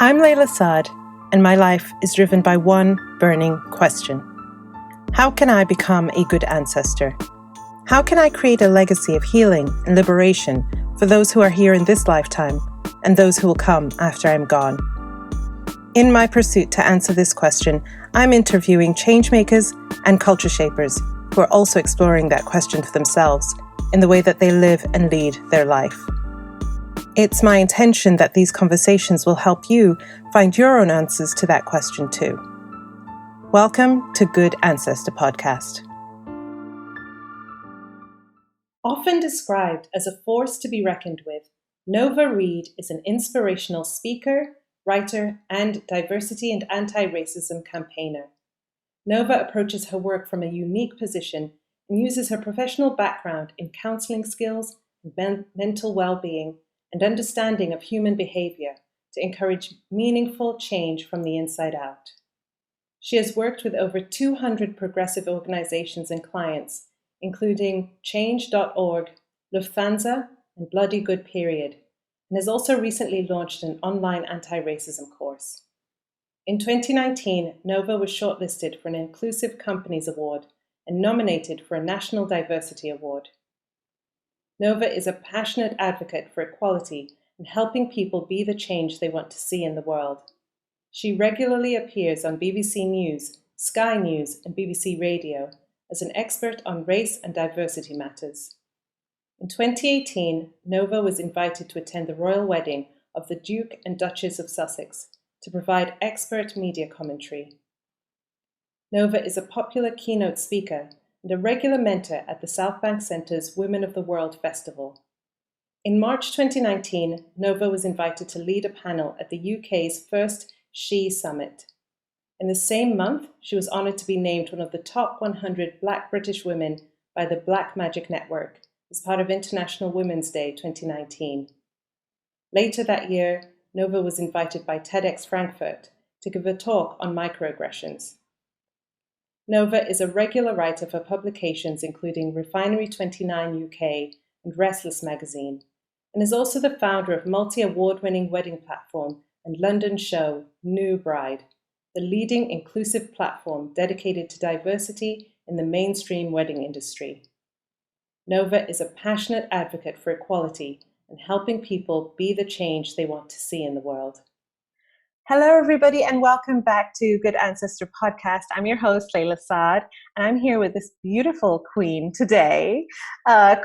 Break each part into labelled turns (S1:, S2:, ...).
S1: I'm Layla Saad, and my life is driven by one burning question. How can I become a good ancestor? How can I create a legacy of healing and liberation for those who are here in this lifetime and those who will come after I'm gone? In my pursuit to answer this question, I'm interviewing changemakers and culture shapers who are also exploring that question for themselves in the way that they live and lead their life. It's my intention that these conversations will help you find your own answers to that question too. Welcome to Good Ancestor Podcast. Often described as a force to be reckoned with, Nova Reid is an inspirational speaker, writer, and diversity and anti-racism campaigner. Nova approaches her work from a unique position and uses her professional background in counseling skills and mental well-being and understanding of human behavior to encourage meaningful change from the inside out. She has worked with over 200 progressive organizations and clients, including Change.org, Lufthansa, and Bloody Good Period, and has also recently launched an online anti-racism course. In 2019, Nova was shortlisted for an Inclusive Companies Award and nominated for a National Diversity Award. Nova is a passionate advocate for equality and helping people be the change they want to see in the world. She regularly appears on BBC News, Sky News, and BBC Radio as an expert on race and diversity matters. In 2018, Nova was invited to attend the royal wedding of the Duke and Duchess of Sussex to provide expert media commentary. Nova is a popular keynote speaker and a regular mentor at the South Bank Centre's Women of the World Festival. In March 2019, Nova was invited to lead a panel at the UK's first She Summit. In the same month, she was honoured to be named one of the top 100 Black British women by the Black Magic Network as part of International Women's Day 2019. Later that year, Nova was invited by Tedx Frankfurt to give a talk on microaggressions. Nova is a regular writer for publications including Refinery 29 UK and Restless magazine, and is also the founder of multi-award-winning wedding platform and London show New Bride, the leading inclusive platform dedicated to diversity in the mainstream wedding industry. Nova is a passionate advocate for equality and helping people be the change they want to see in the world. Hello, everybody, and welcome back to Good Ancestor Podcast. I'm your host, Layla Saad, and I'm here with this beautiful queen today,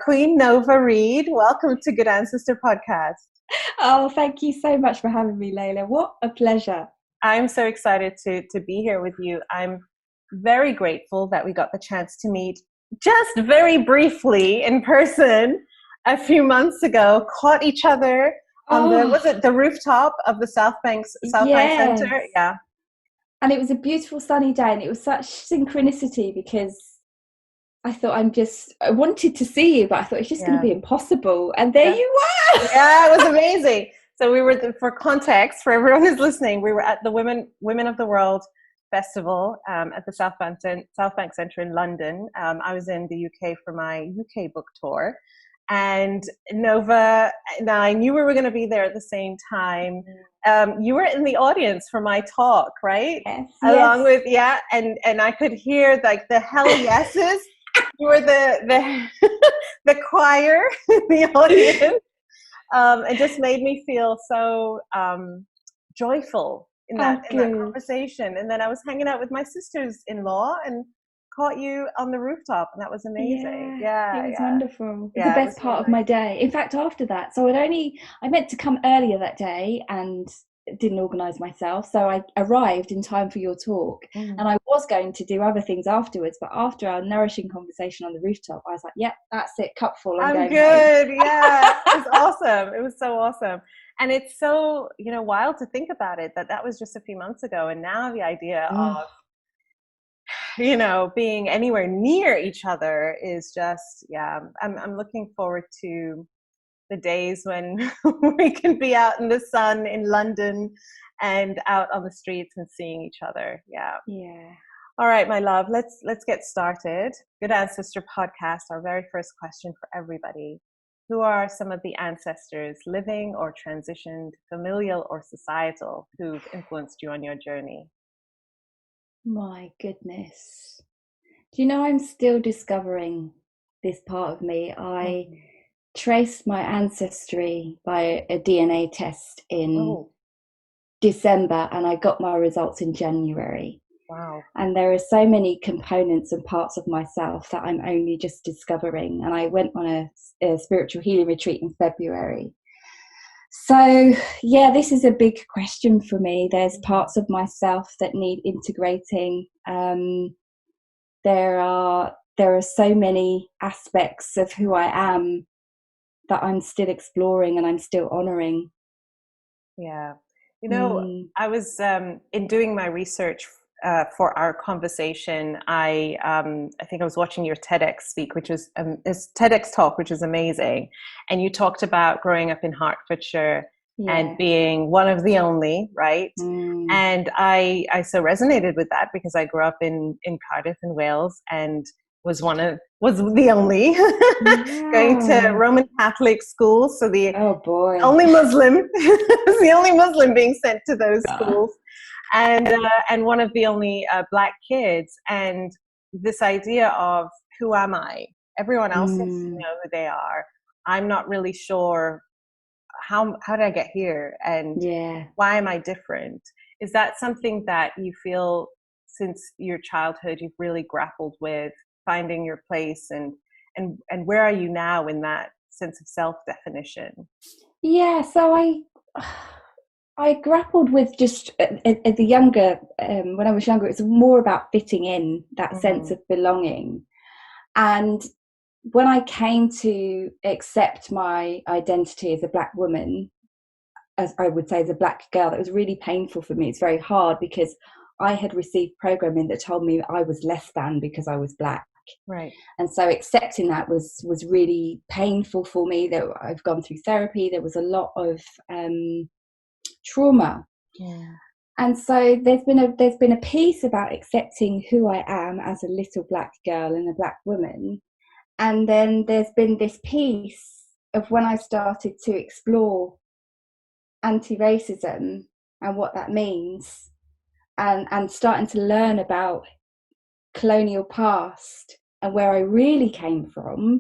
S1: Queen Nova Reid. Welcome to Good Ancestor Podcast.
S2: Oh, thank you so much for having me, Layla. What a pleasure.
S1: I'm so excited to be here with you. I'm very grateful that we got the chance to meet just very briefly in person a few months ago, caught each other on the rooftop of the South Bank Centre? Yeah.
S2: And it was a beautiful sunny day, and it was such synchronicity because I thought I wanted to see you, but I thought it's just going to be impossible. And there you were.
S1: Yeah, it was amazing. So we were, for context, for everyone who's listening, we were at the Women of the World Festival at the South Bank Centre in London. I was in the UK for my UK book tour. And Nova and I knew we were going to be there at the same time. You were in the audience for my talk, right?
S2: Yes.
S1: Along with, and I could hear like the hell yeses. You were the the choir in the audience. It just made me feel so joyful in that conversation. And then I was hanging out with my sisters-in-law and caught you on the rooftop, and that was amazing.
S2: It was wonderful. It was the best part of my day. In fact, after that, so I meant to come earlier that day and didn't organise myself, so I arrived in time for your talk, and I was going to do other things afterwards, but after our nourishing conversation on the rooftop, I was like, yep, that's it, cup full, I'm going
S1: good home. Yeah, it was awesome. It was so awesome. And it's so wild to think about it, that was just a few months ago, and now the idea of being anywhere near each other is just, I'm looking forward to the days when we can be out in the sun in London and out on the streets and seeing each other. Yeah. All right, my love, let's get started. Good Ancestor Podcast, our very first question for everybody. who are some of the ancestors, living or transitioned, familial or societal, who've influenced you on your journey?
S2: My goodness. Do you know, I'm still discovering this part of me. I traced my ancestry by a DNA test in December, and I got my results in January.
S1: Wow.
S2: And there are so many components and parts of myself that I'm only just discovering. And I went on a spiritual healing retreat in February. So, yeah, this is a big question for me. There's parts of myself that need integrating. There are so many aspects of who I am that I'm still exploring and I'm still honoring.
S1: Yeah. You know, I was in doing my research for our conversation. I think I was watching your Tedx speak, which was TEDx talk, which is amazing. And you talked about growing up in Hertfordshire and being one of the only, right? And I so resonated with that because I grew up in Cardiff in Wales and was the only going to Roman Catholic school. So only Muslim was the only Muslim being sent to those schools, and one of the only Black kids. And this idea of who am I? Everyone else seems to know who they are. I'm not really sure how did I get here, and why am I different? Is that something that you feel since your childhood you've really grappled with, finding your place, and where are you now in that sense of self-definition?
S2: Yeah, so I grappled with just at the younger, when I was younger, it's more about fitting in, that sense of belonging. And when I came to accept my identity as a Black woman, as I would say, as a Black girl, that was really painful for me. It's very hard because I had received programming that told me I was less than because I was Black.
S1: Right.
S2: And so accepting that was really painful for me. That I've gone through therapy. There was a lot of trauma. And so there's been a piece about accepting who I am as a little Black girl and a Black woman. And then there's been this piece of when I started to explore anti-racism and what that means, and starting to learn about colonial past and where I really came from.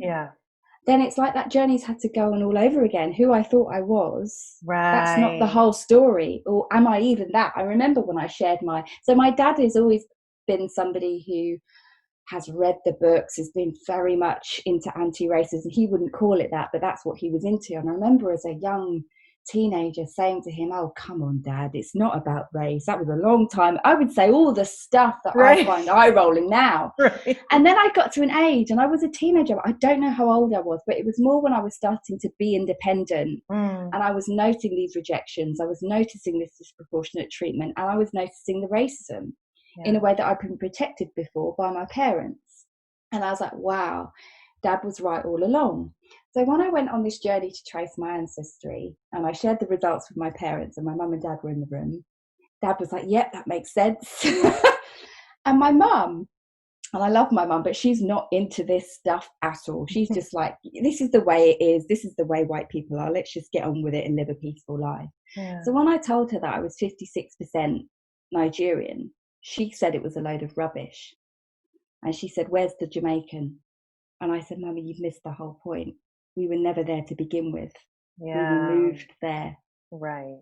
S2: Then it's like that journey's had to go on all over again. Who I thought I was, that's not the whole story. Or am I even that? I remember when I shared so my dad has always been somebody who has read the books, has been very much into anti-racism. He wouldn't call it that, but that's what he was into. And I remember as a young teenager saying to him, "Oh, come on, Dad, it's not about race." That was a long time. I would say all the stuff that I find eye-rolling now. And then I got to an age, and I was a teenager. I don't know how old I was, but it was more when I was starting to be independent. And I was noting these rejections. I was noticing this disproportionate treatment, and I was noticing the racism in a way that I'd been protected before by my parents. And I was like, wow, Dad was right all along. So when I went on this journey to trace my ancestry, and I shared the results with my parents, and my mum and dad were in the room, Dad was like, yep, that makes sense. And my mum, and I love my mum, but she's not into this stuff at all. She's just like, this is the way it is. This is the way white people are. Let's just get on with it and live a peaceful life. So when I told her that I was 56% Nigerian, she said it was a load of rubbish. And she said, "Where's the Jamaican?" And I said, "Mummy, you've missed the whole point. We were never there to begin with. We were moved there."
S1: Right.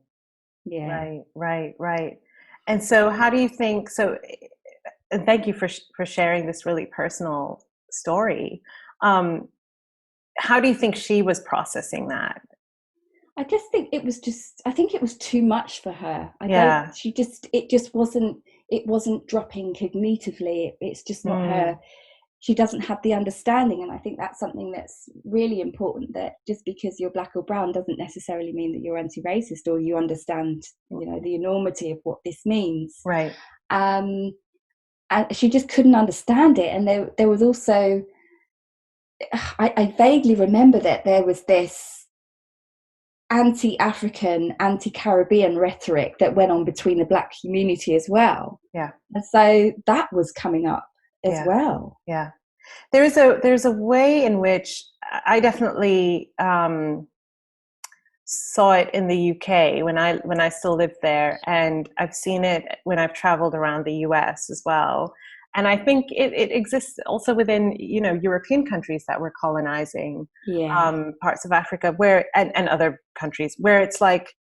S2: Yeah.
S1: Right. And so how do you think, and thank you for sharing this really personal story. How do you think she was processing that?
S2: I just think it was too much for her. It wasn't dropping cognitively. It's just not her. She doesn't have the understanding. And I think that's something that's really important, that just because you're Black or brown doesn't necessarily mean that you're anti-racist or you understand, the enormity of what this means.
S1: Right.
S2: And she just couldn't understand it. And there was also, I vaguely remember that there was this anti-African, anti-Caribbean rhetoric that went on between the Black community as well.
S1: Yeah.
S2: And so that was coming up as well.
S1: Yeah. There's a way in which I definitely saw it in the UK when I still lived there, and I've seen it when I've traveled around the US as well. And I think it exists also within, European countries that were colonizing, parts of Africa and other countries where it's like,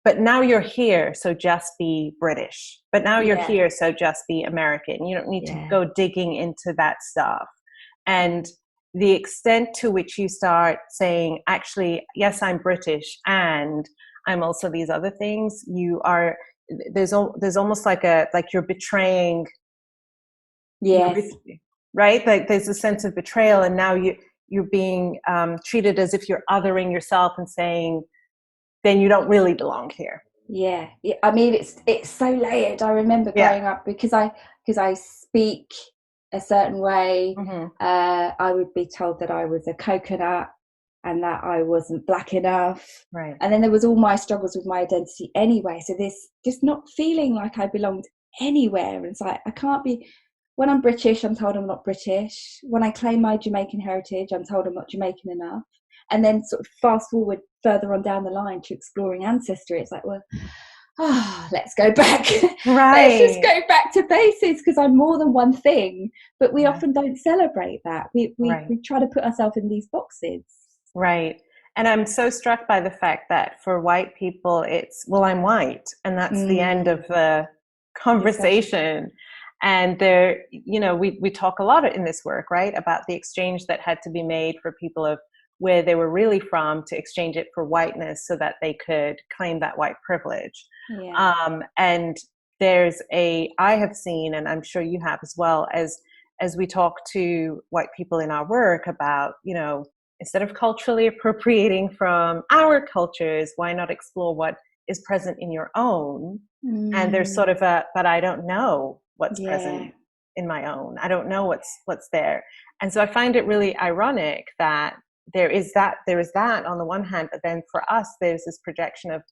S1: but now you're here, so just be British. But now you're here, so just be American. You don't need to go digging into that stuff. And the extent to which you start saying, actually, yes, I'm British and I'm also these other things, there's almost like you're betraying. Right? Like there's a sense of betrayal, and now you're being treated as if you're othering yourself and saying, then you don't really belong here.
S2: Yeah. I mean, it's so layered. I remember growing up because I speak a certain way. I would be told that I was a coconut and that I wasn't black enough.
S1: Right.
S2: And then there was all my struggles with my identity anyway. So this just not feeling like I belonged anywhere. And it's like, I can't be. When I'm British, I'm told I'm not British. When I claim my Jamaican heritage, I'm told I'm not Jamaican enough. And then sort of fast forward further on down the line to exploring Ancestor, it's like, well, let's go back.
S1: Right.
S2: Let's just go back to basics, because I'm more than one thing. But we often don't celebrate that. We try to put ourselves in these boxes.
S1: Right. And I'm so struck by the fact that for white people, it's, well, I'm white. And that's the end of the conversation. Exactly. And there, we talk a lot in this work, right, about the exchange that had to be made for people of where they were really from to exchange it for whiteness so that they could claim that white privilege. And I have seen, and I'm sure you have as well, as we talk to white people in our work about, instead of culturally appropriating from our cultures, why not explore what is present in your own? And there's sort of but I don't know what's present in my own. I don't know what's there. And so I find it really ironic that there is that on the one hand, but then for us, there's this projection of,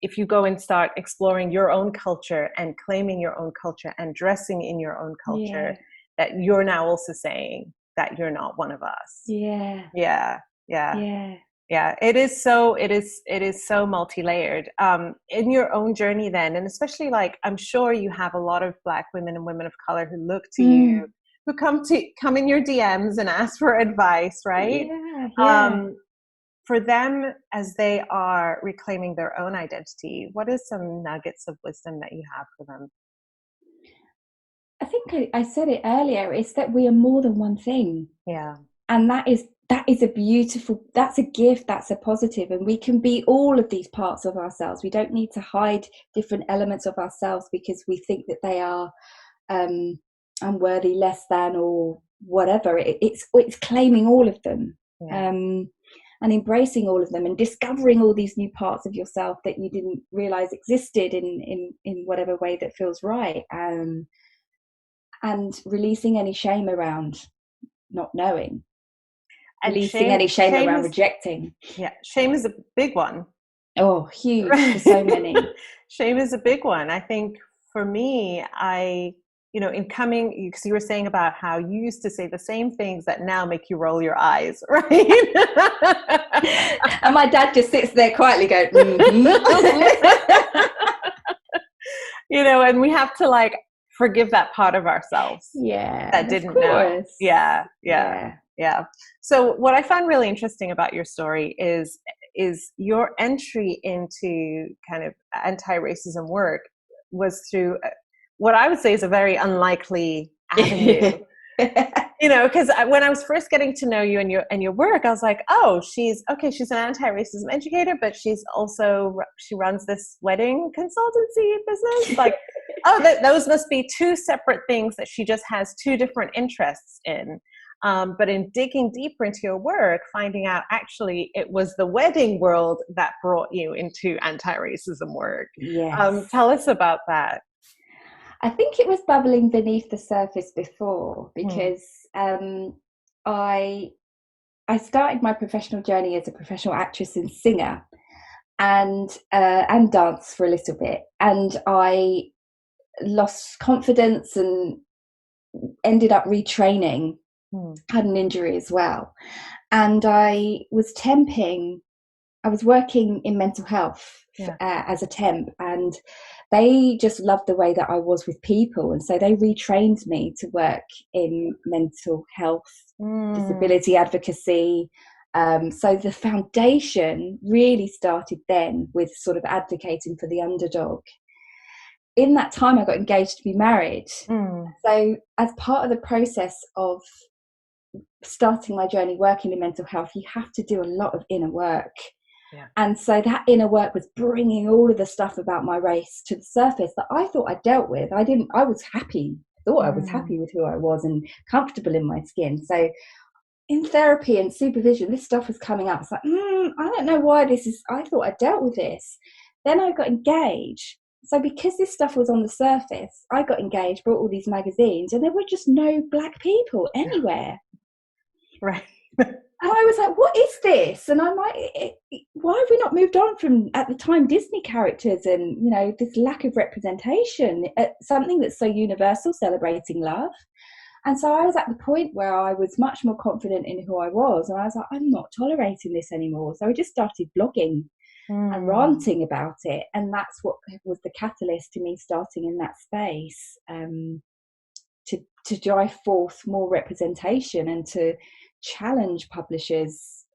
S1: if you go and start exploring your own culture and claiming your own culture and dressing in your own culture, that you're now also saying that you're not one of us. Yeah. It is so multi-layered. In your own journey then, and especially like, I'm sure you have a lot of Black women and women of color who look to you, who come in your DMs and ask for advice, right? For them, as they are reclaiming their own identity, what is some nuggets of wisdom that you have for them?
S2: I think I said it earlier, is that we are more than one thing.
S1: Yeah.
S2: And that is that's a gift, that's a positive, and we can be all of these parts of ourselves. We don't need to hide different elements of ourselves because we think that they are unworthy, less than, or whatever. It's claiming all of them. And embracing all of them and discovering all these new parts of yourself that you didn't realize existed in whatever way that feels right. And releasing any shame around not knowing. And releasing any shame around rejecting.
S1: Yeah, shame is a big one.
S2: Oh, huge for so many.
S1: Shame is a big one. I think for me, in coming, because you were saying about how you used to say the same things that now make you roll your eyes, right?
S2: And my dad just sits there quietly going,
S1: and we have to like forgive that part of ourselves. That didn't know. Yeah. So what I find really interesting about your story is your entry into kind of anti-racism work was through what I would say is a very unlikely avenue. Because when I was first getting to know you and your work, I was like, oh, she's an anti-racism educator, but she runs this wedding consultancy business. Like, those must be two separate things that she just has two different interests in. But in digging deeper into your work, finding out actually it was the wedding world that brought you into anti-racism work.
S2: Yes.
S1: Tell us about that.
S2: I think it was bubbling beneath the surface before, because I started my professional journey as a professional actress and singer, and dance for a little bit, and I lost confidence and ended up retraining had an injury as well. And I was temping, I was working in mental health as a temp, and they just loved the way that I was with people. And so they retrained me to work in mental health, disability advocacy. So the foundation really started then with sort of advocating for the underdog. In that time, I got engaged to be married. So as part of the process of starting my journey working in mental health, you have to do a lot of inner work. And so that inner work was bringing all of the stuff about my race to the surface that I thought I dealt with. I was happy, thought I was happy with who I was and comfortable in my skin. So in therapy and supervision, this stuff was coming up. It's like, I don't know why this is, I thought I dealt with this. Then I got engaged. So because this stuff was on the surface, I got engaged, brought all these magazines, and there were just no Black people anywhere.
S1: Right.
S2: And I was like, what is this? And I'm like, why have we not moved on from, at the time, Disney characters and, you know, this lack of representation, something that's so universal, celebrating love. And so I was at the point where I was much more confident in who I was. And I was like, I'm not tolerating this anymore. So I just started blogging and ranting about it. And that's what was the catalyst to me starting in that space, to drive forth more representation and to challenge publishers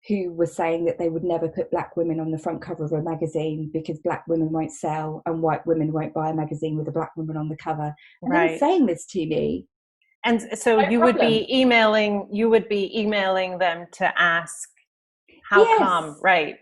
S2: who were saying that they would never put Black women on the front cover of a magazine because Black women won't sell and white women won't buy a magazine with a Black woman on the cover. And they were saying this to me.
S1: And so you would be emailing them to ask how come, right?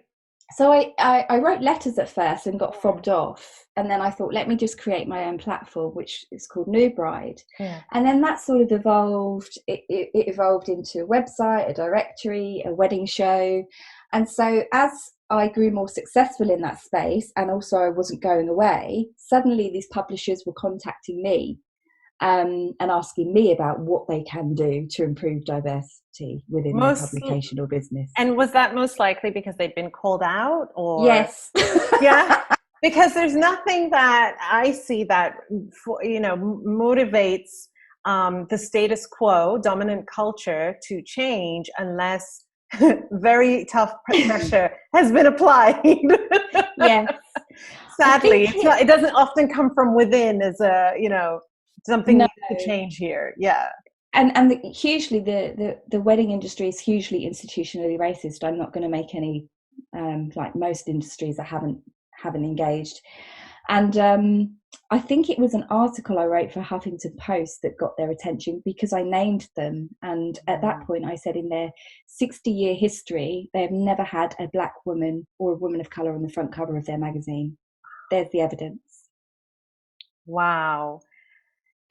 S2: So I wrote letters at first and got fobbed off. And then I thought, let me just create my own platform, which is called Nova Reid. And then that sort of evolved. It evolved into a website, a directory, a wedding show. And so as I grew more successful in that space, and also I wasn't going away, suddenly these publishers were contacting me and asking me about what they can do to improve diversity within their publication or business.
S1: And was that most likely because they'd been called out, or?
S2: Yes.
S1: Yeah, because there's nothing that I see that, you know, motivates the status quo, dominant culture, to change unless very tough pressure has been applied.
S2: Yes.
S1: Sadly, it doesn't often come from within as a, you know, something needs to change here. Yeah.
S2: And hugely, the wedding industry is hugely institutionally racist. I'm not going to make any, like most industries, I haven't engaged. And I think it was an article I wrote for Huffington Post that got their attention because I named them. And at that point I said in their 60-year history, they have never had a Black woman or a woman of colour on the front cover of their magazine. There's the evidence.
S1: Wow.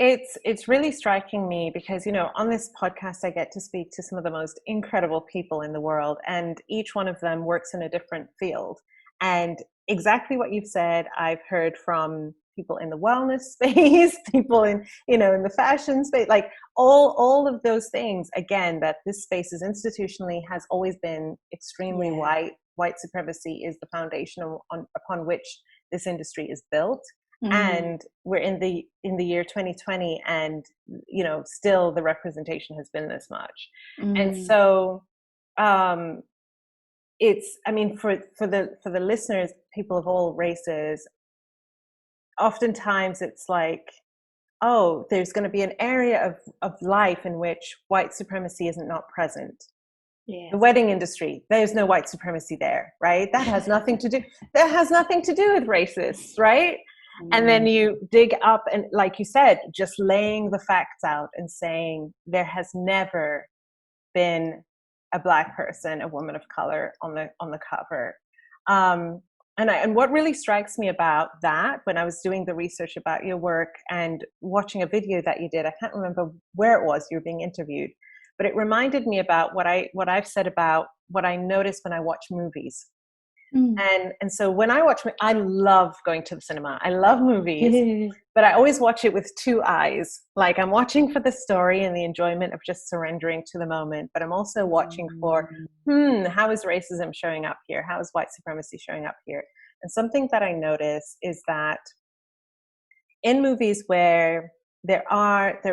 S1: It's really striking me because, you know, on this podcast, I get to speak to some of the most incredible people in the world, and each one of them works in a different field. And exactly what you've said, I've heard from people in the wellness space, people in, you know, in the fashion space, like all of those things. Again, that this space is institutionally has always been extremely white. White supremacy is the foundation upon which this industry is built. And we're in the year 2020, and, you know, still the representation has been this much. And so it's, I mean, for the listeners, people of all races, oftentimes it's like, oh, there's going to be an area of life in which white supremacy isn't not present. The wedding industry, there's no white supremacy there, right? That has nothing to do with racists, right? And then you dig up, and like you said, just laying the facts out and saying there has never been a Black person, a woman of color on the cover. And what really strikes me about that, when I was doing the research about your work and watching a video that you did, I can't remember where it was, you were being interviewed, but it reminded me about what I've said about what I notice when I watch movies. And so when I watch, I love going to the cinema. I love movies, but I always watch it with two eyes. Like, I'm watching for the story and the enjoyment of just surrendering to the moment, but I'm also watching for, how is racism showing up here? How is white supremacy showing up here? And something that I notice is that in movies where there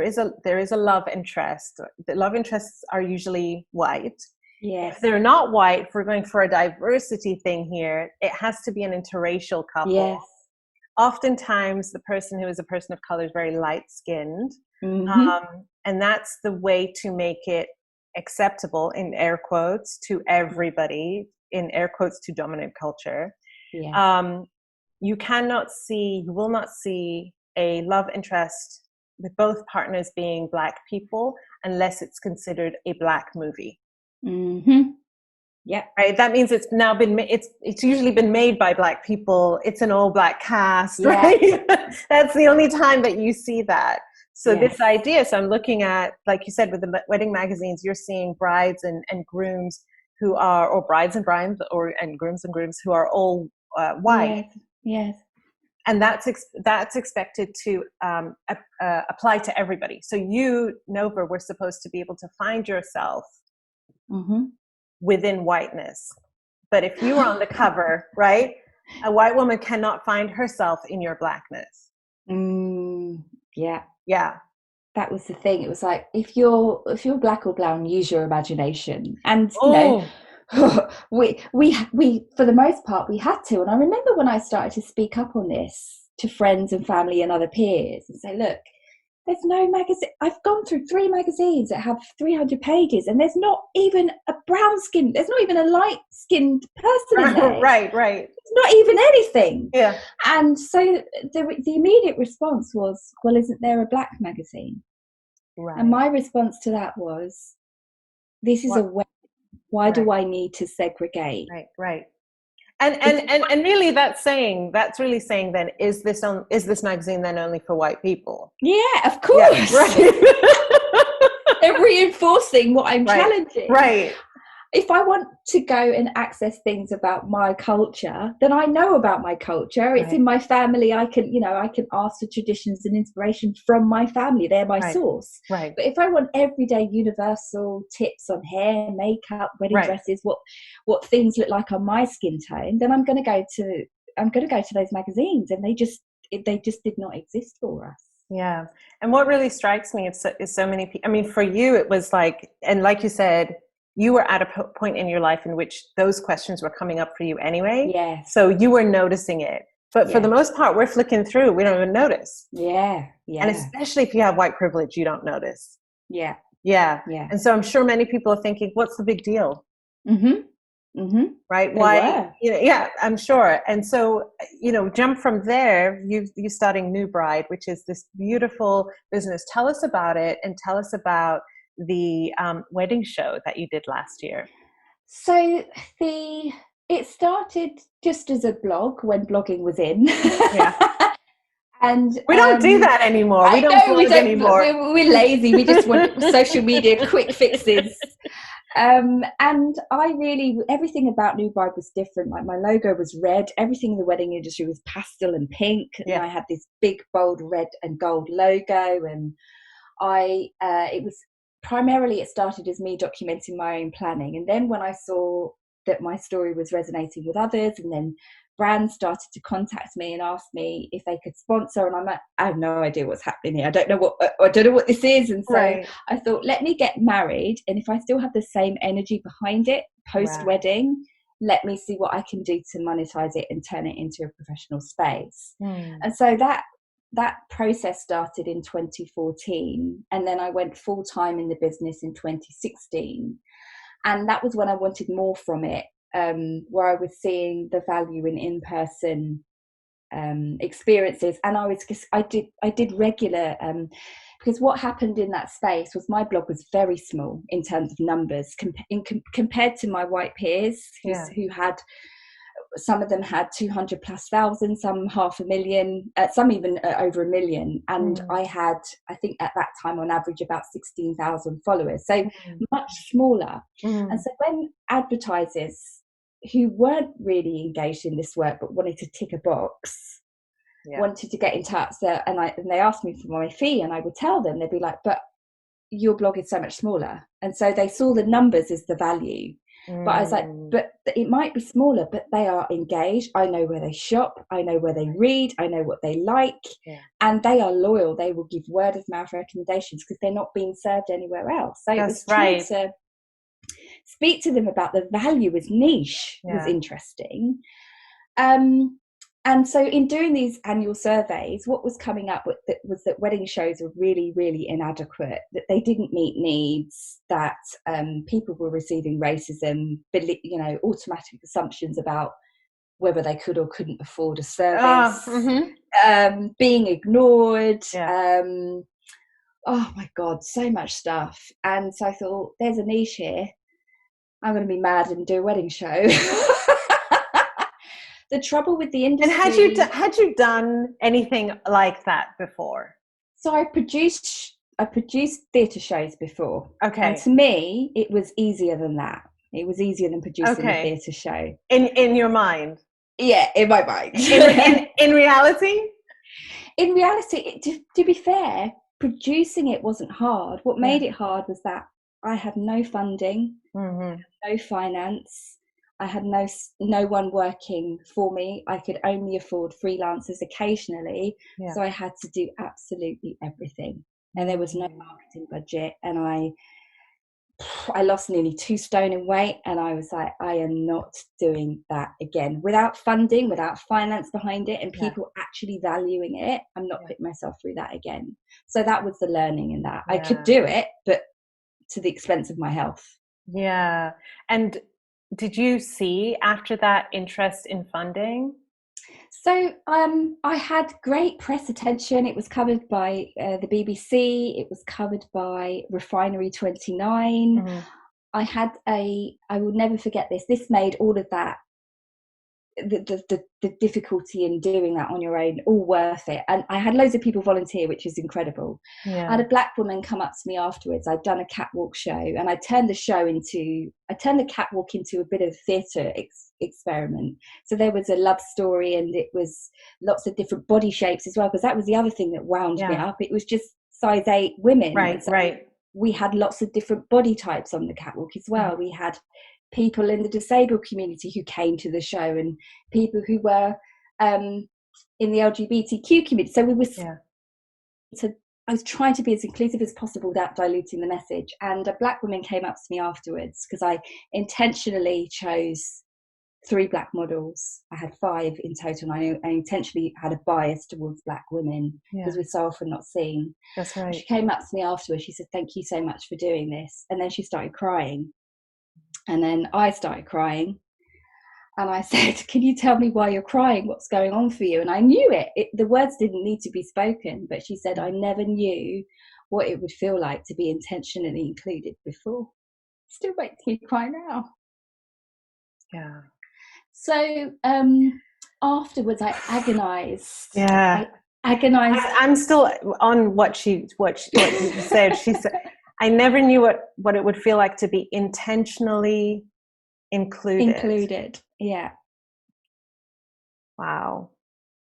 S1: is a love interest. The love interests are usually white.
S2: Yes.
S1: If they're not white, if we're going for a diversity thing here, it has to be an interracial couple.
S2: Yes.
S1: Oftentimes, the person who is a person of color is very light-skinned. And that's the way to make it acceptable, in air quotes, to everybody, in air quotes, to dominant culture.
S2: Yeah.
S1: You will not see a love interest with both partners being Black people unless it's considered a Black movie.
S2: Yeah.
S1: Right. That means it's now been it's usually been made by Black people. It's an all Black cast, right? That's the only time that you see that. So this idea, so I'm looking at, like you said, with the wedding magazines, you're seeing brides and grooms who are, or brides and brides, and grooms who are all white.
S2: Yes.
S1: And that's expected to apply to everybody. So you, Nova, were supposed to be able to find yourself within whiteness. But if you were on the cover, right, a white woman cannot find herself in your Blackness. Yeah.
S2: That was the thing. It was like, if you're Black or brown, use your imagination. And you know, we for the most part we had to. And I remember when I started to speak up on this to friends and family and other peers and say, look, there's no magazine. I've gone through 3 magazines that have 300 pages, and there's not even a brown skin. There's not even a light skinned person in there.
S1: Right.
S2: It's not even anything.
S1: Yeah.
S2: And so the immediate response was, well, isn't there a Black magazine?
S1: Right.
S2: And my response to that was, this is a way. Why do I need to segregate?
S1: Right. And really that's really saying then, is this magazine then only for white people?
S2: Yeah, of course.
S1: Yeah, right.
S2: They're reinforcing what I'm challenging.
S1: Right.
S2: If I want to go and access things about my culture, then I know about my culture. It's in my family. I can ask for traditions and inspiration from my family. They're my source.
S1: Right.
S2: But if I want everyday universal tips on hair, makeup, wedding dresses, what things look like on my skin tone, then I'm going to go to those magazines, and they just did not exist for us.
S1: Yeah. And what really strikes me is so many people. I mean, for you, it was like, and like you said, you were at a point in your life in which those questions were coming up for you anyway.
S2: Yes.
S1: So you were noticing it. But for the most part, we're flicking through. We don't even notice.
S2: Yeah.
S1: And especially if you have white privilege, you don't notice.
S2: Yeah.
S1: And so I'm sure many people are thinking, what's the big deal? Right? Why? I'm sure. And so, jump from there, you starting New Bride, which is this beautiful business. Tell us about it, and tell us about the wedding show that you did last year.
S2: So it started just as a blog when blogging was in. And
S1: we don't do that anymore. We don't blog anymore.
S2: We're lazy. We just want social media quick fixes. And I really, everything about New Bride was different. Like, my logo was red. Everything in the wedding industry was pastel and pink. And I had this big, bold red and gold logo. And it started as me documenting my own planning. And then when I saw that my story was resonating with others, and then brands started to contact me and ask me if they could sponsor, and I'm like, I have no idea what's happening here. I don't know what this is. And so I thought, let me get married, and if I still have the same energy behind it post wedding, let me see what I can do to monetize it and turn it into a professional space. And so that process started in 2014, and then I went full time in the business in 2016, and that was when I wanted more from it, where I was seeing the value in in-person experiences. And I did regular, because what happened in that space was my blog was very small in terms of numbers compared to my white peers who had, some of them had 200,000+, some 500,000, some even over 1 million. And I had, I think at that time on average, about 16,000 followers. So much smaller. And so when advertisers who weren't really engaged in this work, but wanted to tick a box, wanted to get in touch, and they asked me for my fee, and I would tell them, they'd be like, but your blog is so much smaller. And so they saw the numbers as the value. But I was like, but it might be smaller, but they are engaged. I know where they shop. I know where they read. I know what they like. Yeah. And they are loyal. They will give word of mouth recommendations because they're not being served anywhere else. So it was trying to speak to them about the value as niche was interesting. And so in doing these annual surveys, what was coming up was that wedding shows were really, really inadequate, that they didn't meet needs, that people were receiving racism, automatic assumptions about whether they could or couldn't afford a service, being ignored. Yeah. Oh my God, so much stuff. And so I thought, there's a niche here. I'm going to be mad and do a wedding show. The trouble with the industry.
S1: And had you done anything like that before?
S2: So I produced theatre shows before. Okay. And to me, it was easier than that. It was easier than producing a theatre show.
S1: In your mind?
S2: Yeah, in my mind.
S1: in reality?
S2: In reality, to be fair, producing it wasn't hard. What made it hard was that I had no funding, no finance. I had no one working for me. I could only afford freelancers occasionally. Yeah. So I had to do absolutely everything. And there was no marketing budget. And I lost nearly 2 stone in weight. And I was like, I am not doing that again. Without funding, without finance behind it, and people actually valuing it, I'm not putting myself through that again. So that was the learning in that. I could do it, but to the expense of my health.
S1: Yeah. And did you see after that interest in funding?
S2: So I had great press attention. It was covered by the BBC. It was covered by Refinery 29. Mm-hmm. I will never forget this. This made all of that, the difficulty in doing that on your own, all worth it. And I had loads of people volunteer, which is incredible. Yeah. I had a black woman come up to me afterwards. I'd done a catwalk show, and I turned the catwalk into a bit of theatre experiment. So there was a love story, and it was lots of different body shapes as well, because that was the other thing that wound me up. It was just size 8 women.
S1: Right, so right.
S2: We had lots of different body types on the catwalk as well. Mm-hmm. We had people in the disabled community who came to the show, and people who were in the LGBTQ community. So I was trying to be as inclusive as possible without diluting the message. And a black woman came up to me afterwards, because I intentionally chose 3 black models. I had 5 in total, and I intentionally had a bias towards black women because we're so often not seen.
S1: That's right.
S2: She came up to me afterwards. She said, "Thank you so much for doing this." And then she started crying. And then I started crying, and I said, "Can you tell me why you're crying? What's going on for you?" And I knew it. The words didn't need to be spoken, but she said, "I never knew what it would feel like to be intentionally included before." Still makes me cry now.
S1: Yeah.
S2: So afterwards, I agonized.
S1: Yeah.
S2: I agonized.
S1: I'm still on what you said. She said, "I never knew what it would feel like to be intentionally included."
S2: Yeah.
S1: Wow.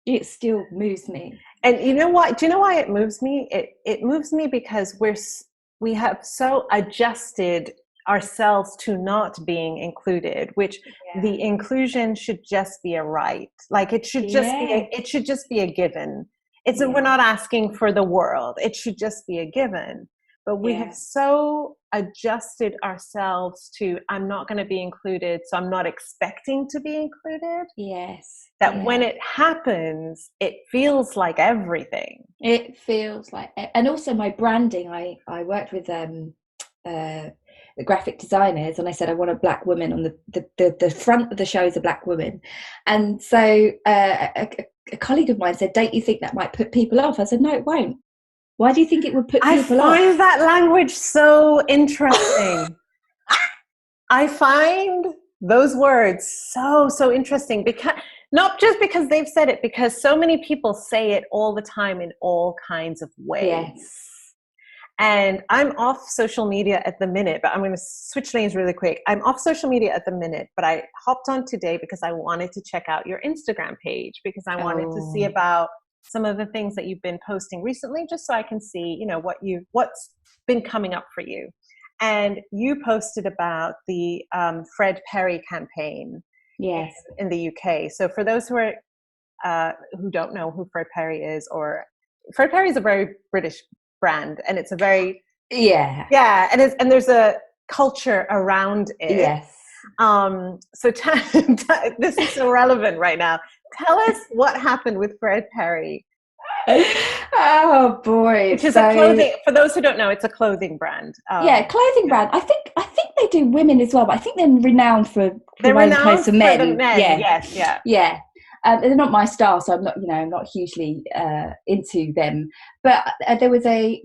S2: It still moves me.
S1: And you know what? Do you know why it moves me? It moves me because we have so adjusted ourselves to not being included, which the inclusion should just be a right. Like it should just be a given. We're not asking for the world. It should just be a given. But we have so adjusted ourselves to, I'm not going to be included, so I'm not expecting to be included.
S2: Yes.
S1: That when it happens, it feels like everything.
S2: It feels like, and also my branding, I worked with the graphic designers, and I said, I want a black woman on the front of the show is a black woman. And so a colleague of mine said, "Don't you think that might put people off?" I said, "No, it won't." Why do you think it would put people off?
S1: I find that language so interesting. I find those words so interesting, because not just because they've said it, because so many people say it all the time in all kinds of ways.
S2: Yes.
S1: And I'm off social media at the minute, but I'm going to switch lanes really quick. I'm off social media at the minute, but I hopped on today because I wanted to check out your Instagram page, because I wanted to see about some of the things that you've been posting recently, just so I can see, what's been coming up for you. And you posted about the Fred Perry campaign in the UK. So for those who don't know who Fred Perry is, or Fred Perry is a very British brand, and it's a very and there's a culture around it.
S2: Yes.
S1: So this is so relevant right now. Tell us what happened with Fred Perry.
S2: Oh boy!
S1: Which is a clothing. For those who don't know, it's a clothing brand.
S2: Clothing brand. I think they do women as well, but I think they're renowned for providing clothes for men.
S1: The men. Yeah.
S2: They're not my style, so I'm not hugely into them. But there was a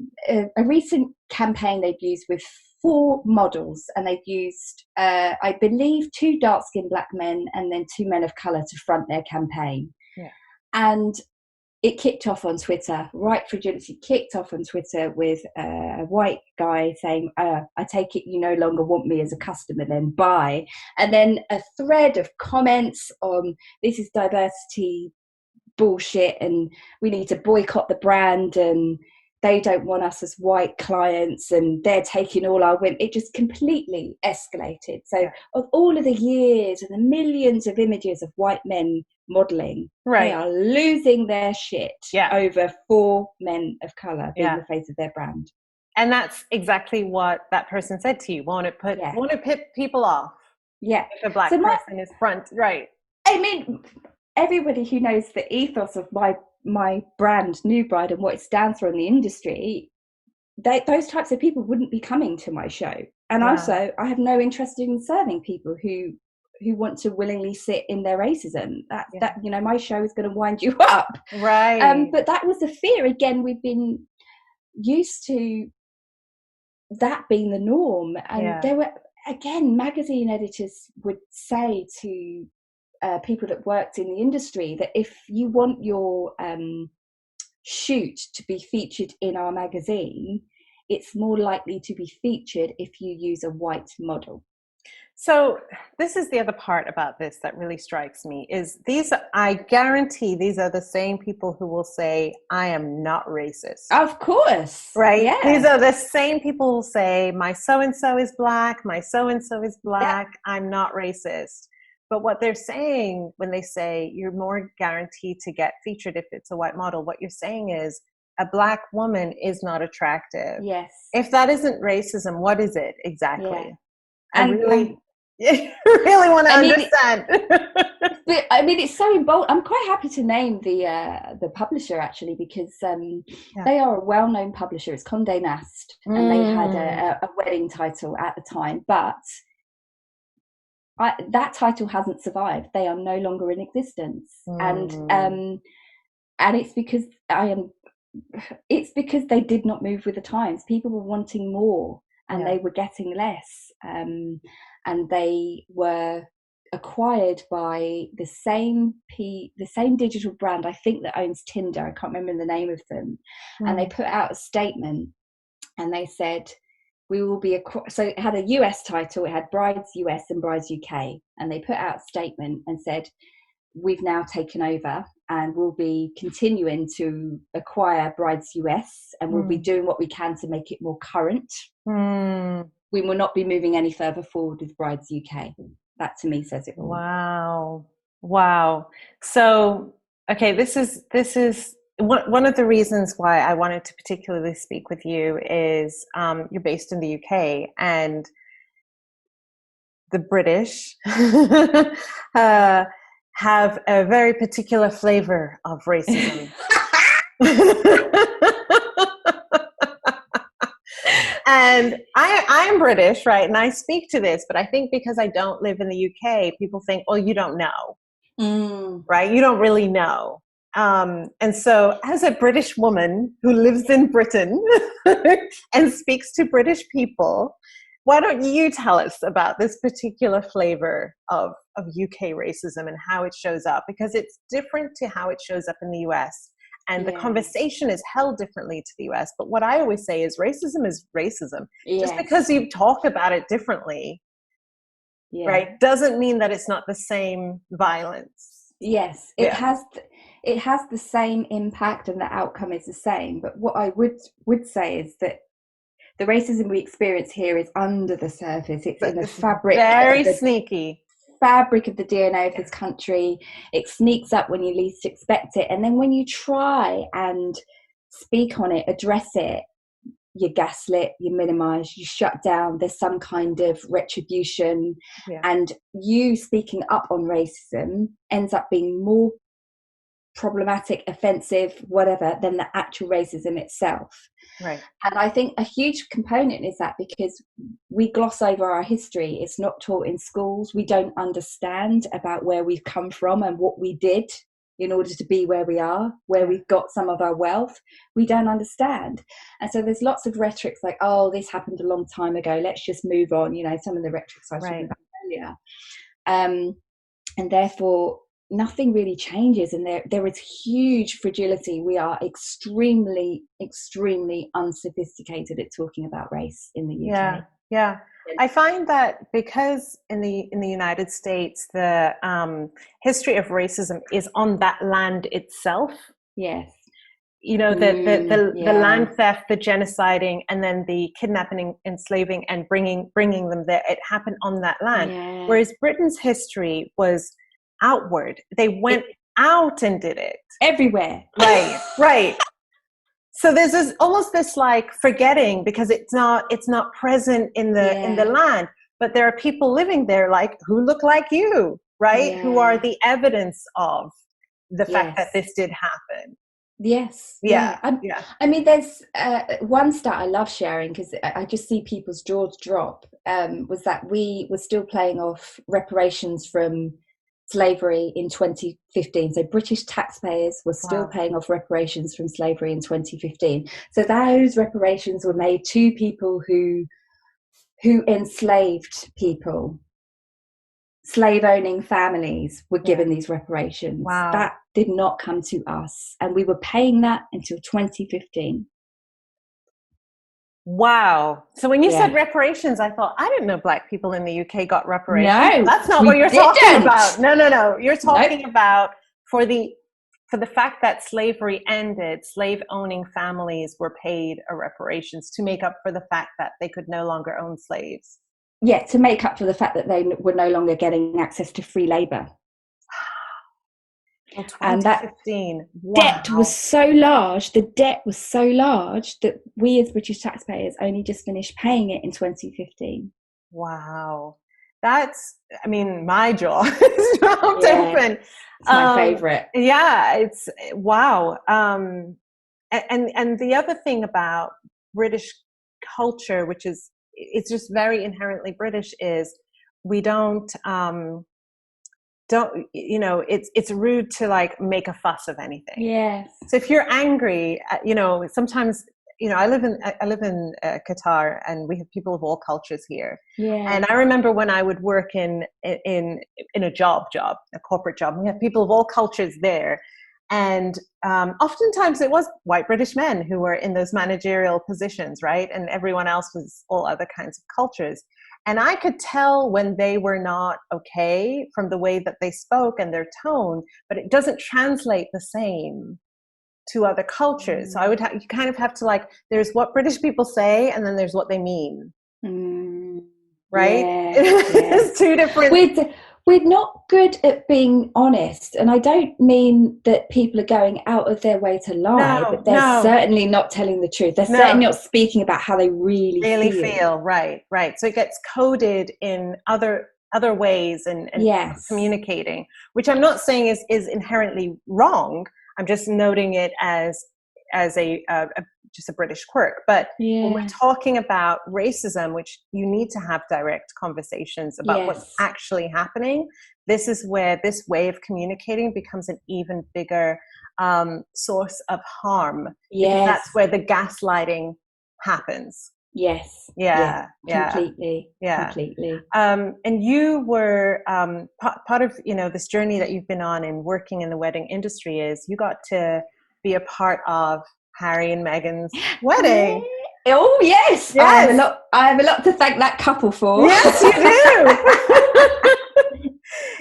S2: recent campaign they've used with 4 models, and they've used, I believe, 2 dark-skinned black men and then 2 men of colour to front their campaign.
S1: Yeah.
S2: And it kicked off on Twitter. Right Fragility kicked off on Twitter with a white guy saying, I take it you no longer want me as a customer, then bye. And then a thread of comments on, this is diversity bullshit and we need to boycott the brand and they don't want us as white clients and they're taking all our women. It just completely escalated. So of all of the years and the millions of images of white men modelling, they are losing their shit over 4 men of colour being the face of their brand.
S1: And that's exactly what that person said to you. Won't it put people off?
S2: Yeah.
S1: If a black person is front, right.
S2: I mean, everybody who knows the ethos of my brand, New Bride, and what it stands for in the industry, those types of people wouldn't be coming to my show. And also, I have no interest in serving people who want to willingly sit in their racism. That my show is going to wind you up.
S1: Right.
S2: But that was the fear. Again, we've been used to that being the norm. And there were, again, magazine editors would say to people that worked in the industry that if you want your shoot to be featured in our magazine, it's more likely to be featured if you use a white model.
S1: So this is the other part about this that really strikes me is I guarantee these are the same people who will say, I am not racist.
S2: Of course.
S1: Right?
S2: Yeah.
S1: These are the same people who will say, my so-and-so is black, my so-and-so is black, I'm not racist. But what they're saying when they say you're more guaranteed to get featured if it's a white model, what you're saying is a black woman is not attractive.
S2: Yes.
S1: If that isn't racism, what is it exactly?
S2: Yeah.
S1: I really want to understand.
S2: But I mean, it's so bold. I'm quite happy to name the publisher actually, because they are a well-known publisher. It's Condé Nast, and they had a wedding title at the time, but that title hasn't survived. They are no longer in existence, and it's because it's because they did not move with the times. People were wanting more, and they were getting less, and they were acquired by the same digital brand, I think, that owns Tinder. I can't remember the name of them. And they put out a statement, and they said, we will be so it had a US title, it had Brides US and Brides UK, and they put out a statement and said, we've now taken over and we'll be continuing to acquire Brides US, and we'll be doing what we can to make it more current. We will not be moving any further forward with Brides UK. That to me says it all.
S1: Wow. So, okay, this is one of the reasons why I wanted to particularly speak with you is you're based in the UK, and the British have a very particular flavor of racism. And I'm British, right? And I speak to this, but I think because I don't live in the UK, people think, oh, you don't know, right? You don't really know. And so as a British woman who lives in Britain and speaks to British people, why don't you tell us about this particular flavor of UK racism and how it shows up? Because it's different to how it shows up in the US. And the conversation is held differently to the US. But what I always say is racism is racism. Just because you talk about it differently, right, doesn't mean that it's not the same violence.
S2: Yes, it has the same impact and the outcome is the same. But what I would say is that the racism we experience here is under the surface. It's in the fabric.
S1: Very sneaky.
S2: Fabric of the DNA of this country. It sneaks up when you least expect it. And then when you try and speak on it, address it, you gaslit, you minimize, you shut down, there's some kind of retribution. And you speaking up on racism ends up being more problematic, offensive, whatever, than the actual racism itself.
S1: Right.
S2: And I think a huge component is that because we gloss over our history. It's not taught in schools. We don't understand about where we've come from and what we did in order to be where we are, where we've got some of our wealth. We don't understand. And so there's lots of rhetorics like, oh, this happened a long time ago, let's just move on, you know, some of the rhetorics I was talking about earlier. And therefore nothing really changes, and there is huge fragility. We are extremely unsophisticated at talking about race in the UK.
S1: I find that because in the United States the history of racism is on that land itself.
S2: Yes.
S1: You know, the land theft, the genociding, and then the kidnapping, enslaving, and bringing them there. It happened on that land. Yeah. Whereas Britain's history was outward. They went out and did it
S2: everywhere.
S1: Right. So there's almost this like forgetting, because it's not present in the land, but there are people living there like who look like you, right? Yeah. Who are the evidence of the fact that this did happen.
S2: Yes. Yeah. I mean, there's one stat I love sharing because I just see people's jaws drop. Was that we were still paying off reparations from slavery in 2015. So British taxpayers were still paying off reparations from slavery in 2015. So those reparations were made to people who enslaved people. Slave owning families were given these reparations. That did not come to us, and we were paying that until 2015.
S1: Wow. So when you said reparations, I thought, I didn't know Black people in the UK got reparations.
S2: No,
S1: that's not what you're talking about. No. You're talking about for the fact that slavery ended, slave owning families were paid a reparations to make up for the fact that they could no longer own slaves.
S2: Yeah, to make up for the fact that they were no longer getting access to free labour.
S1: And that
S2: debt was so large, that we as British taxpayers only just finished paying it in 2015.
S1: Wow. That's, I mean, my jaw is dropped open.
S2: It's my favourite.
S1: Yeah, it's, wow. And the other thing about British culture, which is, it's just very inherently British, is we don't you know, it's rude to like make a fuss of anything.
S2: Yes.
S1: So if you're angry, you know, sometimes, you know, I live in Qatar, and we have people of all cultures here.
S2: Yeah.
S1: And I remember when I would work in a corporate job, we have people of all cultures there. And oftentimes it was white British men who were in those managerial positions, right? And everyone else was all other kinds of cultures. And I could tell when they were not okay from the way that they spoke and their tone, but it doesn't translate the same to other cultures. So you kind of have to like, there's what British people say, and then there's what they mean. Right?
S2: Yeah,
S1: It's two different.
S2: We're not good at being honest, and I don't mean that people are going out of their way to lie, but they're certainly not telling the truth. They're certainly not speaking about how they really feel.
S1: Right. So it gets coded in other ways and communicating, which I'm not saying is inherently wrong. I'm just noting it as just a British quirk. But when we're talking about racism, which you need to have direct conversations about what's actually happening, this is where this way of communicating becomes an even bigger source of harm. Because that's where the gaslighting happens.
S2: Yes.
S1: Yeah.
S2: Completely.
S1: Yeah.
S2: Completely.
S1: And you were part of, you know, this journey that you've been on in working in the wedding industry is you got to be a part of Harry and Meghan's wedding.
S2: Oh yes. I have a lot to thank that couple for.
S1: Yes, you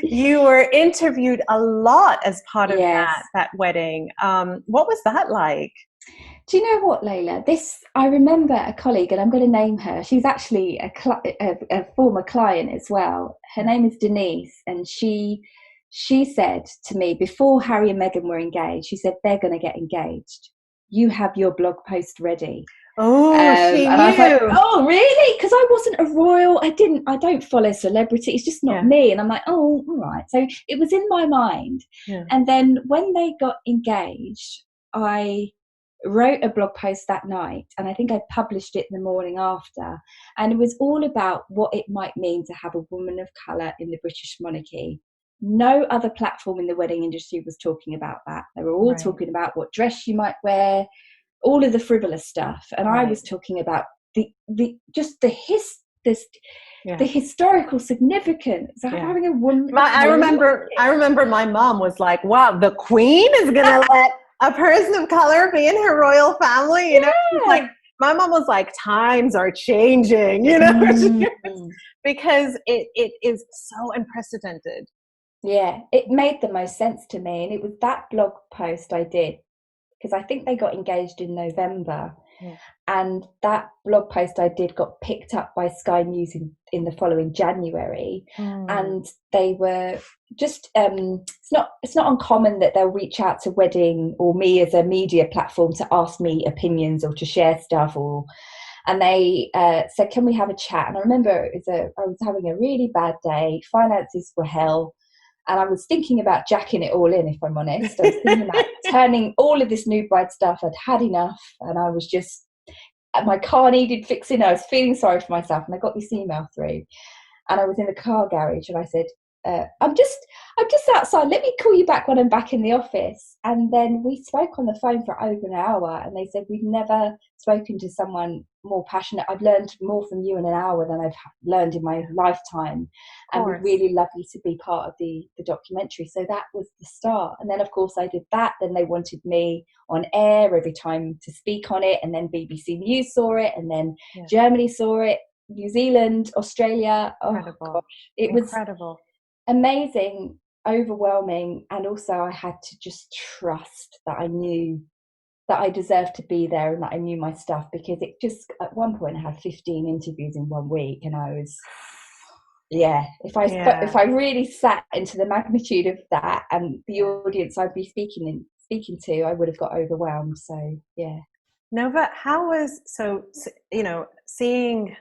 S1: do. You were interviewed a lot as part of that wedding. What was that like?
S2: Do you know what, Layla? I remember a colleague, and I'm going to name her. She's actually a former client as well. Her name is Denise, and she said to me before Harry and Meghan were engaged, she said, they're going to get engaged. You have your blog post ready.
S1: Oh, she
S2: and
S1: knew.
S2: I was like, oh, really? Because I wasn't a royal. I don't follow celebrity. It's just not me. And I'm like, oh, all right. So it was in my mind. Yeah. And then when they got engaged, I wrote a blog post that night, and I think I published it the morning after. And it was all about what it might mean to have a woman of colour in the British monarchy. No other platform in the wedding industry was talking about that. They were all talking about what dress you might wear, all of the frivolous stuff, and I was talking about the historical significance of having a woman.
S1: I remember my mom was like, "Wow, the Queen is gonna let a person of color be in her royal family." You know, like my mom was like, "Times are changing," you know, because it is so unprecedented.
S2: Yeah, it made the most sense to me, and it was that blog post I did. Because I think they got engaged in November, and that blog post I did got picked up by Sky News in the following January, and they were just it's not uncommon that they'll reach out to Wedding or me as a media platform to ask me opinions or to share stuff, and they said, can we have a chat? And I remember I was having a really bad day, finances were hell. And I was thinking about jacking it all in, if I'm honest. I was thinking about turning all of this new bride stuff. I'd had enough, and I was just, my car needed fixing. I was feeling sorry for myself, and I got this email through, and I was in the car garage, and I said, I'm just outside. Let me call you back when I'm back in the office. And then we spoke on the phone for over an hour, and they said, we've never spoken to someone more passionate. I've learned more from you in an hour than I've learned in my lifetime. And we'd really love you to be part of the documentary. So that was the start. And then, of course, I did that. Then they wanted me on air every time to speak on it. And then BBC News saw it. And then Germany saw it. New Zealand, Australia.
S1: Incredible.
S2: Oh, gosh. It was incredible. Amazing, overwhelming, and also I had to just trust that I knew that I deserved to be there and that I knew my stuff, because it just, at one point I had 15 interviews in 1 week, and I was, if I really sat into the magnitude of that and the audience I'd be speaking to, I would have got overwhelmed. So
S1: Nova, how was, seeing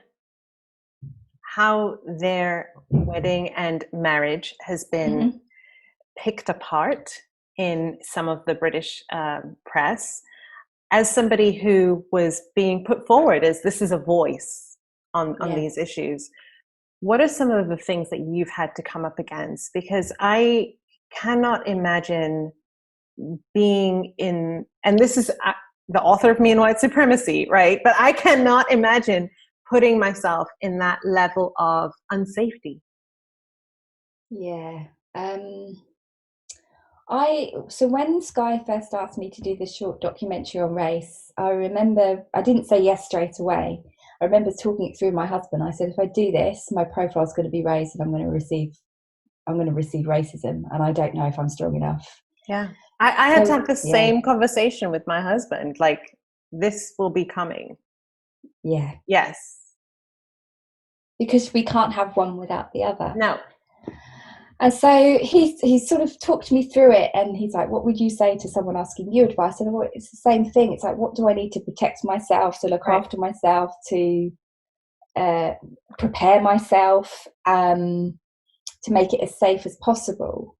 S1: how their wedding and marriage has been picked apart in some of the British press, as somebody who was being put forward as this is a voice on these issues, what are some of the things that you've had to come up against? Because I cannot imagine being in, and this is the author of Me and White Supremacy, right? But I cannot imagine putting myself in that level of unsafety.
S2: So when Sky first asked me to do this short documentary on race, I remember I didn't say yes straight away. I remember talking it through with my husband. I said, if I do this, my profile is going to be raised, and I'm going to receive racism, and I don't know if I'm strong enough.
S1: Yeah, I had to have the same conversation with my husband. Like, this will be coming.
S2: Yeah.
S1: Yes.
S2: Because we can't have one without the other.
S1: No.
S2: And so he sort of talked me through it, and he's like, what would you say to someone asking you advice? And it's the same thing. It's like, what do I need to protect myself, to look after myself, to prepare myself, to make it as safe as possible?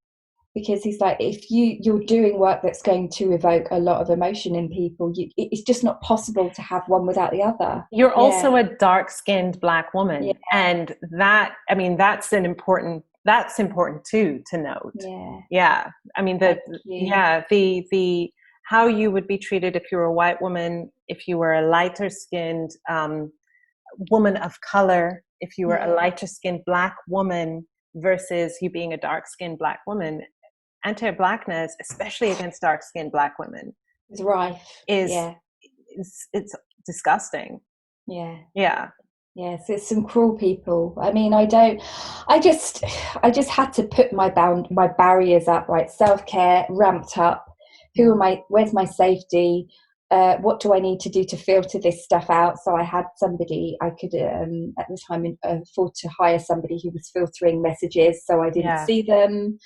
S2: Because he's like, if you're doing work that's going to evoke a lot of emotion in people, it's just not possible to have one without the other.
S1: You're also a dark-skinned Black woman, and that's important too to note. Yeah. I mean, the how you would be treated if you were a white woman, if you were a lighter skinned woman of color, if you were a lighter skinned Black woman versus you being a dark skinned Black woman. Anti-Blackness, especially against dark skinned Black women,
S2: is rife.
S1: It's disgusting.
S2: Yes, it's some cruel people. I mean, I just had to put my barriers up, right? Self-care ramped up. Where's my safety? what do I need to do to filter this stuff out? So I had somebody I could at the time afford to hire somebody who was filtering messages, so I didn't see them.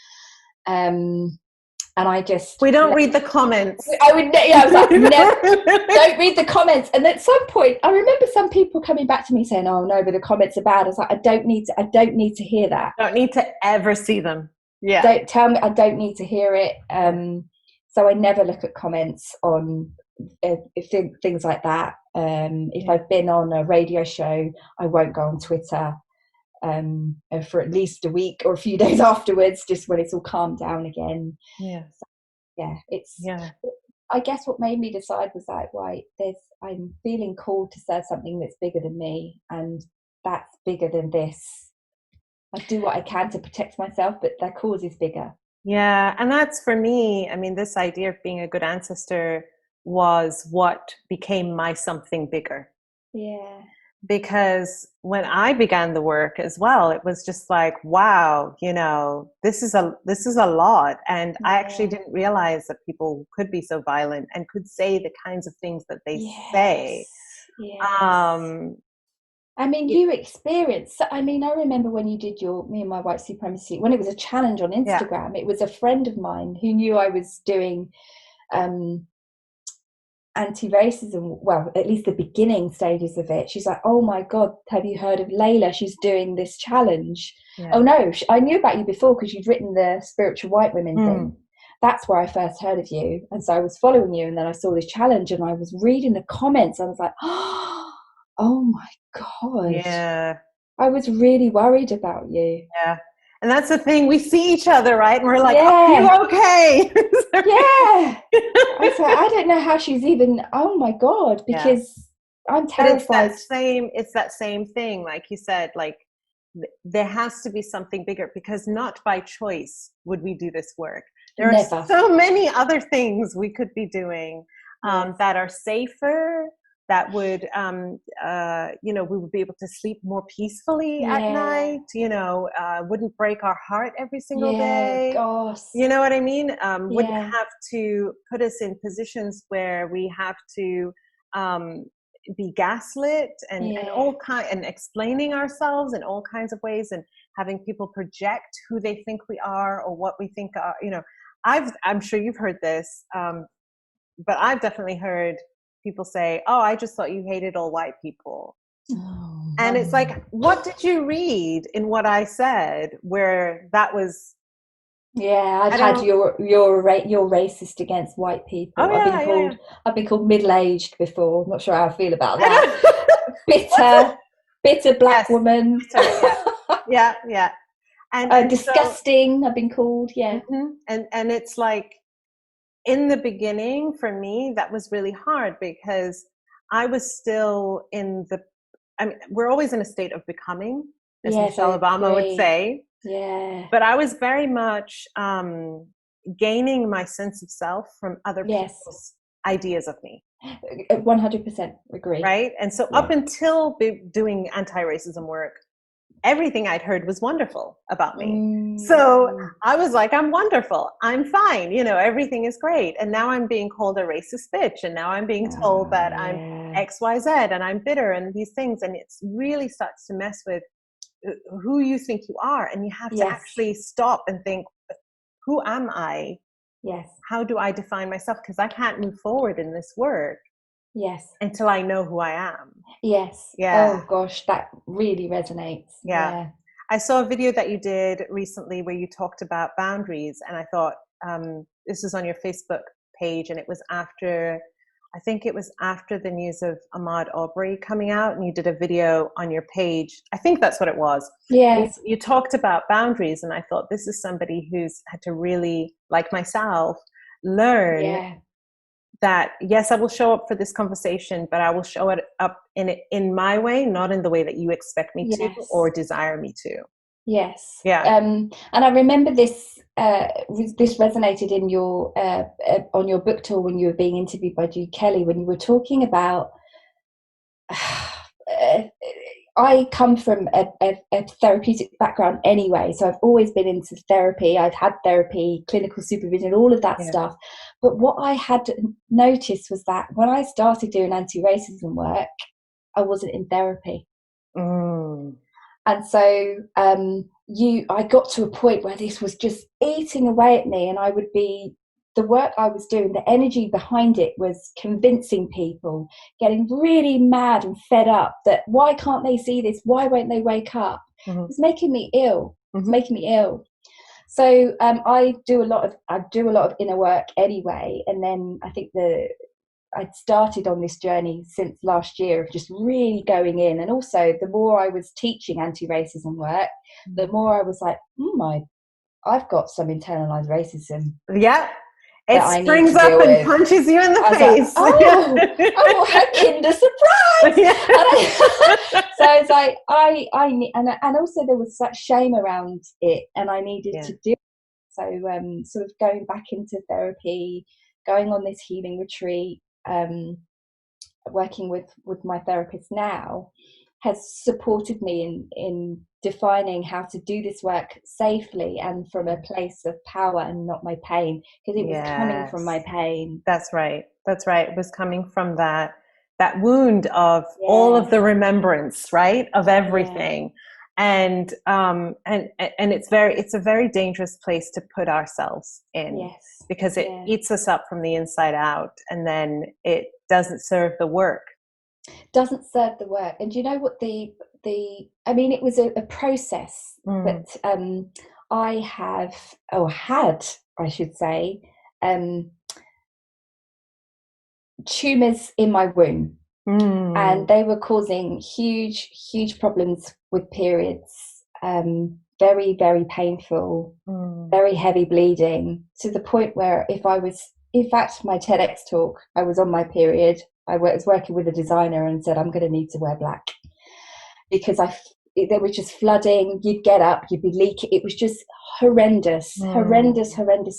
S2: And I just...
S1: We don't read the comments.
S2: I was like, never, don't read the comments. And at some point, I remember some people coming back to me saying, "Oh no, but the comments are bad." I was like, I don't need to hear that.
S1: Don't need to ever see them. Yeah.
S2: Don't tell me. I don't need to hear it. So I never look at comments on things like that. If I've been on a radio show, I won't go on Twitter for at least a week or a few days afterwards, just when it's all calmed down again. I guess what made me decide was like, right, I'm feeling called to serve something that's bigger than me, and that's bigger than this. I do what I can to protect myself, but their cause is bigger.
S1: Yeah, and that's for me, I mean, this idea of being a good ancestor was what became my something bigger.
S2: Yeah.
S1: Because when I began the work as well, it was just like, wow, this is a lot. And I actually didn't realize that people could be so violent and could say the kinds of things that they say.
S2: Yes. I mean, you experienced, I remember when you did your Me and My White Supremacy, when it was a challenge on Instagram, it was a friend of mine who knew I was doing anti-racism, well, at least the beginning stages of it. She's like, "Oh my God, have you heard of Layla? She's doing this challenge." Oh no, I knew about you before because you'd written the spiritual white women thing. That's where I first heard of you. And so I was following you, and then I saw this challenge, and I was reading the comments. I was like, oh my God.
S1: Yeah.
S2: I was really worried about you.
S1: Yeah. And that's the thing, we see each other, right? And we're like, "Are you okay?"
S2: I was like, I don't know how she's even, oh my God, because I'm terrified.
S1: But it's that same thing, like you said, like there has to be something bigger, because not by choice would we do this work. There are so many other things we could be doing that are safer, that would, we would be able to sleep more peacefully at night, wouldn't break our heart every single day.
S2: Gosh.
S1: You know what I mean? Wouldn't have to put us in positions where we have to be gaslit and and explaining ourselves in all kinds of ways, and having people project who they think we are or what we think are, I'm sure you've heard this, but I've definitely heard people say, "Oh, I just thought you hated all white people." And it's like, what did you read in what I said where that was?
S2: I've had you're racist against white people. I've been called middle-aged before. I'm not sure how I feel about that. bitter black woman.
S1: Yeah. And
S2: disgusting. I've been called.
S1: And it's like, in the beginning, for me, that was really hard, because I was still we're always in a state of becoming, as Michelle Obama would say.
S2: Yeah.
S1: But I was very much gaining my sense of self from other people's ideas of me.
S2: 100% agree.
S1: Right? And so up until doing anti-racism work, everything I'd heard was wonderful about me. So I was like, I'm wonderful. I'm fine. Everything is great. And now I'm being called a racist bitch. And now I'm being told that I'm X, Y, Z, and I'm bitter and these things. And it really starts to mess with who you think you are. And you have to actually stop and think, who am I?
S2: Yes.
S1: How do I define myself? Because I can't move forward in this work.
S2: Yes.
S1: Until I know who I am.
S2: Yes.
S1: Yeah.
S2: Oh gosh, that really resonates.
S1: Yeah. I saw a video that you did recently where you talked about boundaries, and I thought this was on your Facebook page, and it was after the news of Ahmaud Arbery coming out, and you did a video on your page. I think that's what it was.
S2: Yes.
S1: You talked about boundaries, and I thought, this is somebody who's had to really, like myself, learn that, yes, I will show up for this conversation, but I will show it up in my way, not in the way that you expect me to or desire me to.
S2: Yes.
S1: Yeah.
S2: And I remember this resonated in your on your book tour when you were being interviewed by Jude Kelly, when you were talking about I come from a therapeutic background anyway, so I've always been into therapy. I've had therapy, clinical supervision, all of that stuff. But what I had noticed was that when I started doing anti-racism work, I wasn't in therapy. And so I got to a point where this was just eating away at me, and the work I was doing, the energy behind it was convincing people, getting really mad and fed up that why can't they see this? Why won't they wake up? It was making me ill. It's making me ill. So I do a lot of inner work anyway, and then I think I'd started on this journey since last year of just really going in, and also the more I was teaching anti-racism work, the more I was like, I've got some internalized racism.
S1: Yeah. It springs up and punches you in the face.
S2: Like, oh, Kinder surprise! Yeah. So it's like and also there was such shame around it, and I needed to do it. So sort of going back into therapy, going on this healing retreat, working with my therapist now has supported me in defining how to do this work safely and from a place of power and not my pain, because it was coming from my pain.
S1: That's right. It was coming from that wound of all of the remembrance, right, of everything. And it's a very dangerous place to put ourselves in, because it eats us up from the inside out, and then it doesn't serve the work.
S2: And you know what I mean, it was a process, but I had, I should say, tumours in my womb, and they were causing huge problems with periods, very, very painful, very heavy bleeding, to the point where in fact, my Tedx talk, I was on my period. I was working with a designer and said, I'm going to need to wear black, because there was just flooding. You'd get up, you'd be leaking. It was just horrendous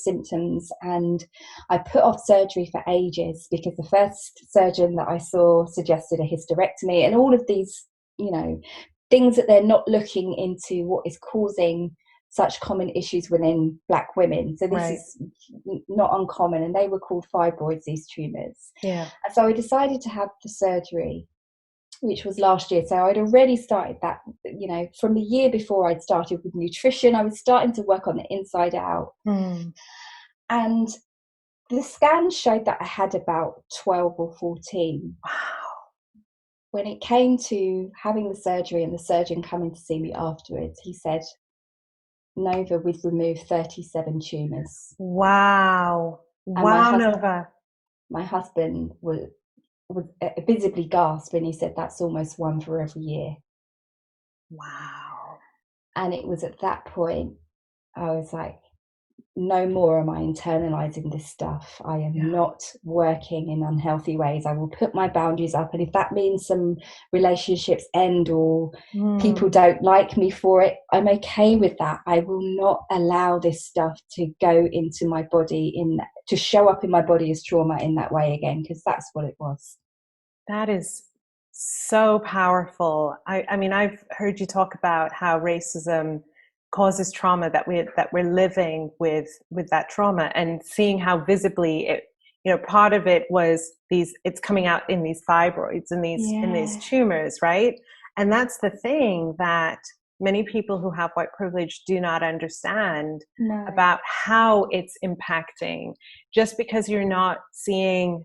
S2: symptoms. And I put off surgery for ages, because the first surgeon that I saw suggested a hysterectomy, and all of these, things that they're not looking into what is causing such common issues within Black women. So this is not uncommon, and they were called fibroids, these tumours. And so I decided to have the surgery, which was last year. So I'd already started that, from the year before. I'd started with nutrition. I was starting to work on the inside out. And the scans showed that I had about 12 or 14.
S1: Wow.
S2: When it came to having the surgery and the surgeon coming to see me afterwards, he said, Nova, we've removed 37 tumours.
S1: Wow. Nova.
S2: My husband was visibly gasped when he said, that's almost one for every year.
S1: Wow.
S2: And it was at that point I was like, no more am I internalizing this stuff. I am not working in unhealthy ways. I will put my boundaries up, and if that means some relationships end or people don't like me for it, I'm okay with that. I will not allow this stuff to go into my body, to show up in my body as trauma in that way again, because that's what it was.
S1: That is so powerful. I mean, I've heard you talk about how racism causes trauma, that we're living with that trauma, and seeing how visibly it, part of it was it's coming out in these fibroids and in these tumors, right? And that's the thing that many people who have white privilege do not understand about how it's impacting. Just because you're not seeing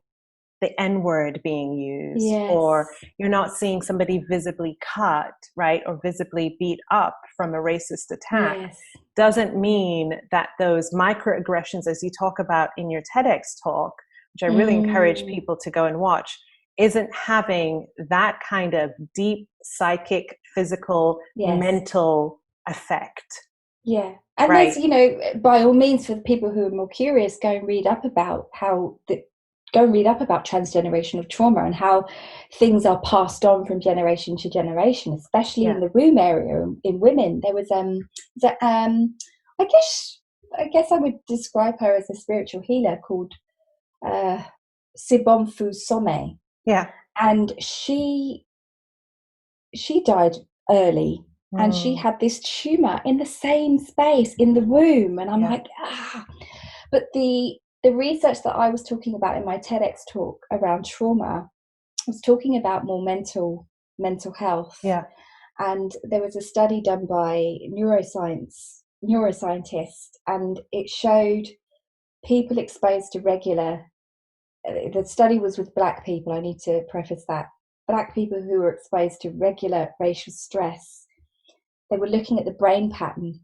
S1: the N-word being used, or you're not seeing somebody visibly cut, right, or visibly beat up from a racist attack, doesn't mean that those microaggressions, as you talk about in your TEDx talk, which I really encourage people to go and watch, isn't having that kind of deep psychic, physical, mental effect.
S2: And there's, by all means, for the people who are more curious, go and read up about transgenerational trauma and how things are passed on from generation to generation, especially in the womb area in women. There was I guess I would describe her as a spiritual healer called Sibonfu Some. And she she died early, and she had this tumor in the same space in the womb, and I'm like, But the research that I was talking about in my Tedx talk around trauma was talking about more mental health.
S1: Yeah.
S2: And there was a study done by neuroscientists, and it showed people exposed to the study was with Black people, I need to preface that, Black people who were exposed to regular racial stress, they were looking at the brain pattern,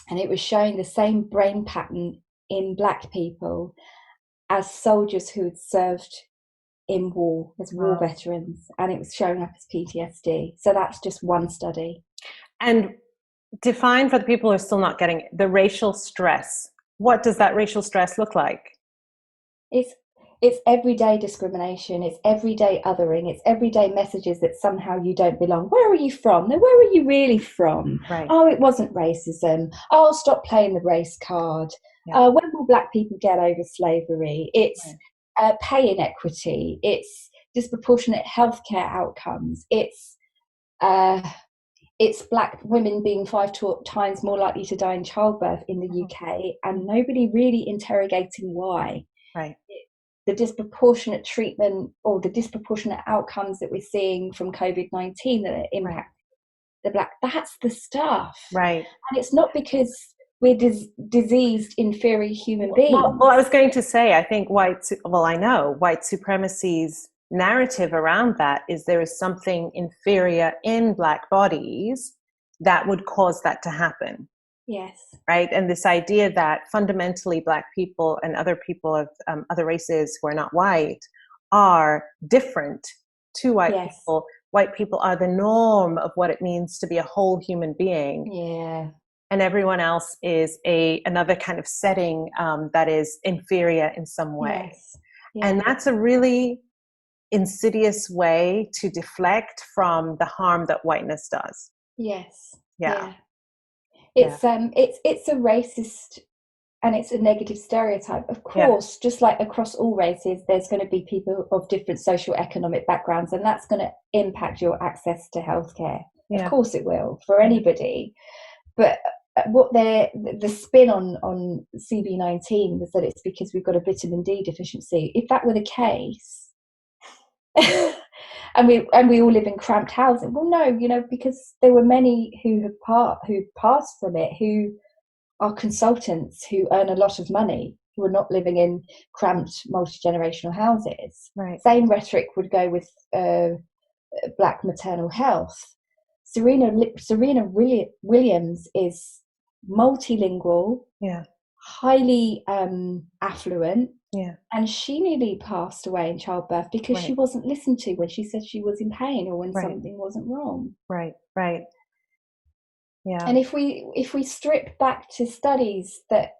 S2: and it was showing the same brain pattern in Black people as soldiers who had served in war, as war veterans, and it was showing up as PTSD. So that's just one study.
S1: And define for the people who are still not getting it, the racial stress. What does that racial stress look like?
S2: It's everyday discrimination, it's everyday othering, it's everyday messages that somehow you don't belong. Where are you from? No, where are you really from?
S1: Right.
S2: Oh, it wasn't racism. Oh, stop playing the race card.
S1: Yeah.
S2: When will Black people get over slavery? It's pay inequity. It's disproportionate healthcare outcomes. It's Black women being 5 times more likely to die in childbirth in the UK, and nobody really interrogating why.
S1: Right.
S2: The disproportionate treatment or the disproportionate outcomes that we're seeing from COVID-19 that impact the Black, that's the stuff.
S1: Right.
S2: And it's not because we're diseased, inferior human beings.
S1: Well, I was going to say, I think white supremacy's narrative around that is there is something inferior in Black bodies that would cause that to happen.
S2: Yes.
S1: Right. And this idea that fundamentally Black people and other people of other races who are not white are different to white people. White people are the norm of what it means to be a whole human being.
S2: Yeah.
S1: And everyone else is another kind of setting that is inferior in some way.
S2: Yes. Yeah.
S1: And that's a really insidious way to deflect from the harm that whiteness does.
S2: Yes.
S1: Yeah.
S2: It's a racist and it's a negative stereotype. Of course, just like across all races, there's going to be people of different social economic backgrounds, and that's going to impact your access to healthcare. Yeah. Of course it will for anybody. But what the spin on CB19 was that it's because we've got a vitamin D deficiency. If that were the case, and we all live in cramped housing, well, no, because there were many who passed from it, who are consultants who earn a lot of money, who are not living in cramped multi-generational houses.
S1: Right.
S2: Same rhetoric would go with Black maternal health. Serena Williams is multilingual, highly affluent, and she nearly passed away in childbirth because she wasn't listened to when she said she was in pain or when something wasn't wrong.
S1: Right. Yeah.
S2: And if we strip back to studies that,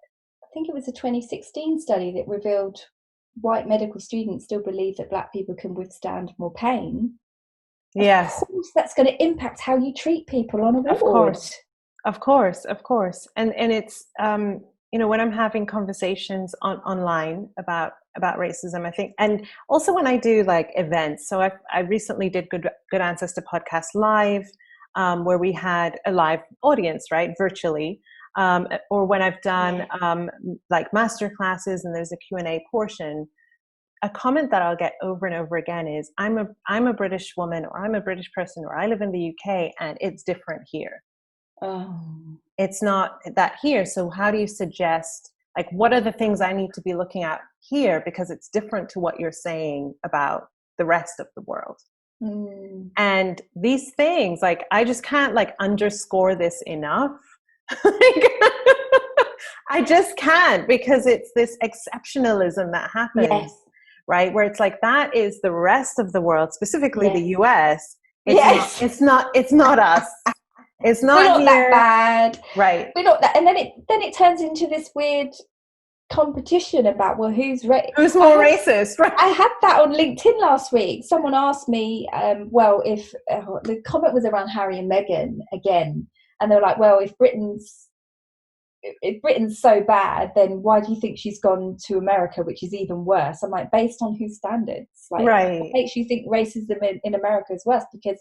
S2: I think it was a 2016 study that revealed white medical students still believe that Black people can withstand more pain.
S1: Yes.
S2: Of course, that's going to impact how you treat people on a ward.
S1: Of course. And it's, when I'm having conversations online about racism, I think, and also when I do like events. So I recently did Good Ancestor podcast live, where we had a live audience, right, virtually, or when I've done like master classes and there's a Q&A portion. A comment that I'll get over and over again is, I'm a British woman, or I'm a British person, or I live in the UK, and it's different here. It's not that here. So how do you suggest, like, what are the things I need to be looking at here, because it's different to what you're saying about the rest of the world? And these things, like, I just can't like underscore this enough. I just can't, because it's this exceptionalism that happens. Right, where it's like, that is the rest of the world, specifically the US. It's not us. It's not,
S2: we're not
S1: here.
S2: That bad.
S1: Right.
S2: We're not that, and then it turns into this weird competition about, well, who's more
S1: racist. Right.
S2: I had that on LinkedIn last week. Someone asked me, if the comment was around Harry and Meghan again, and they were like, well, if Britain's so bad, then why do you think she's gone to America, which is even worse? I'm like, based on whose standards? Like, what makes you think racism in America is worse? Because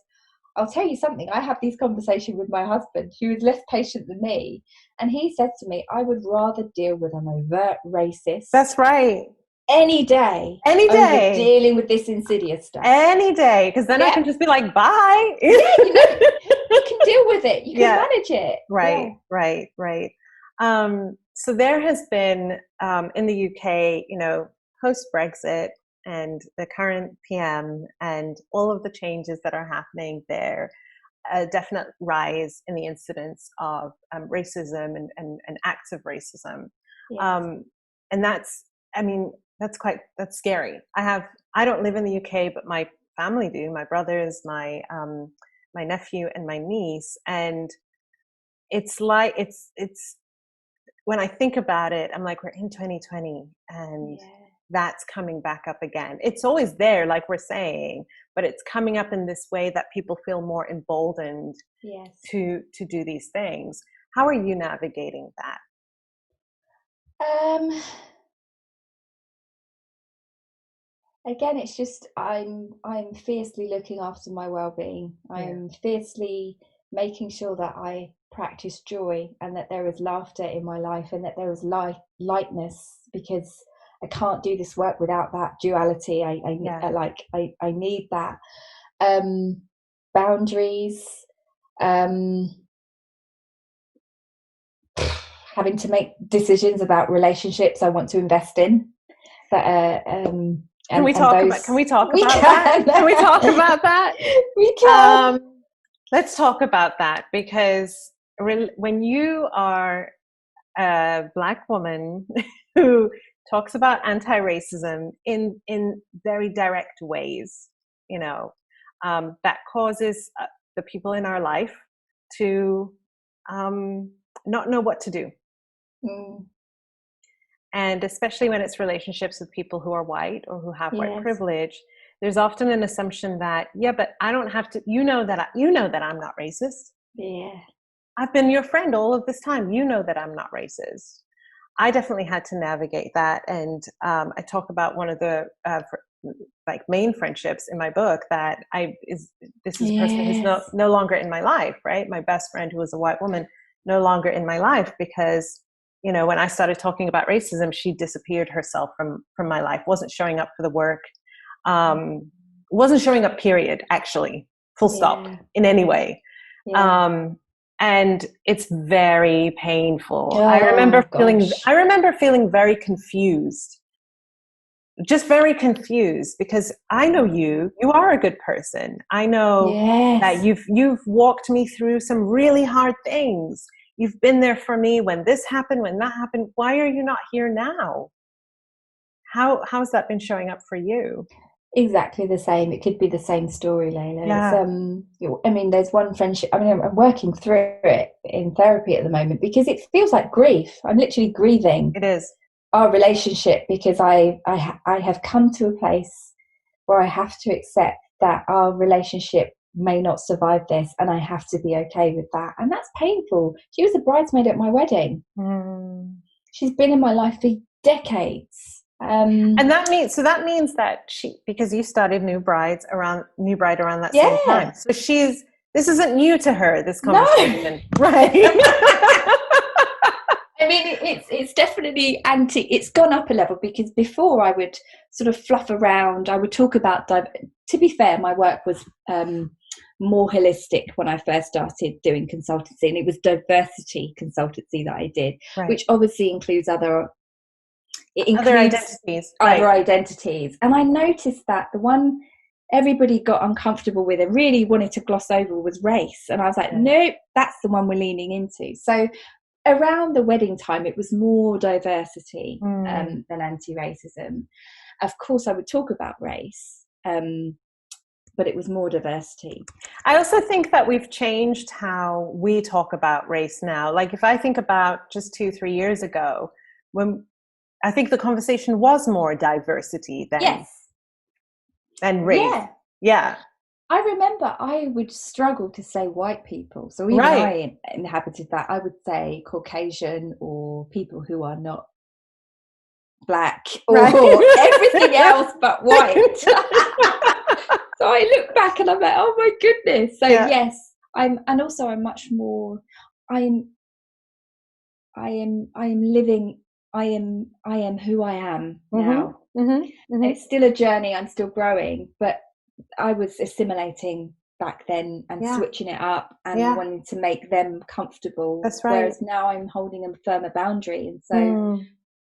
S2: I'll tell you something. I have these conversations with my husband, who is less patient than me, and he says to me, "I would rather deal with an overt racist."
S1: That's right.
S2: Any day. Over dealing with this insidious stuff.
S1: Any day, because then I can just be like, bye.
S2: Yeah, you can deal with it. You can manage it.
S1: Right, right. So there has been in the UK, post-Brexit and the current PM and all of the changes that are happening there, a definite rise in the incidence of racism and acts of racism. Yes. And that's scary. I don't live in the UK, but my family do, my brothers, my nephew and my niece. And it's like, it's when I think about it, I'm like, we're in 2020 and that's coming back up again. It's always there, like we're saying, but it's coming up in this way that people feel more emboldened to do these things. How are you navigating that?
S2: Again, it's just I'm fiercely looking after my well-being. I'm fiercely making sure that I practice joy and that there is laughter in my life and that there is lightness, because I can't do this work without that duality. I need that. Boundaries, having to make decisions about relationships I want to invest in. That
S1: Can we talk about that?
S2: We can.
S1: Let's talk about that, because when you are a Black woman who talks about anti-racism in very direct ways, that causes the people in our life to not know what to do. And especially when it's relationships with people who are white or who have white privilege, there's often an assumption that, but I don't have to, that I'm not racist.
S2: Yeah.
S1: I've been your friend all of this time. You know that I'm not racist. I definitely had to navigate that. And I talk about one of the main friendships in my book that this is a person who's no longer in my life, right? My best friend, who was a white woman, no longer in my life, because when I started talking about racism, she disappeared herself from my life, wasn't showing up for the work, wasn't showing up, period, actually, full stop, in any way. And it's very painful. I remember feeling very confused, just very confused, because I know you are a good person. I know that you've walked me through some really hard things. You've been there for me when this happened, when that happened. Why are you not here now? How's that been showing up for you?
S2: Exactly the same. It could be the same story, Layla. It's, there's one friendship. I'm working through it in therapy at the moment, because it feels like grief. I'm literally grieving.
S1: It is
S2: our relationship, because I have come to a place where I have to accept that our relationship may not survive this, and I have to be okay with that. And that's painful. She was a bridesmaid at my wedding. She's been in my life for decades.
S1: And that means that because you started New Bride around that same time. So this isn't new to her, this conversation. No. Right.
S2: It's definitely it's gone up a level, because before I would sort of fluff around. I would talk about, to be fair, my work was more holistic when I first started doing consultancy, and it was diversity consultancy that I did, which obviously includes other identities. And I noticed that the one everybody got uncomfortable with and really wanted to gloss over was race. And I was like, nope, that's the one we're leaning into. So around the wedding time, it was more diversity than anti-racism. Of course, I would talk about race, but it was more diversity.
S1: I also think that we've changed how we talk about race now. Like if I think about just 2-3 years ago, when I think the conversation was more diversity than race. Yeah.
S2: I remember I would struggle to say white people. So even I inhabited that. I would say Caucasian or people who are not black or everything else but white. So I look back and I'm like, oh my goodness. So
S1: yeah.
S2: yes, I'm much more, I am living, I am who I am now. It's still a journey, I'm still growing, but I was assimilating back then and switching it up and wanting to make them comfortable.
S1: That's right.
S2: Whereas now I'm holding a firmer boundary, and so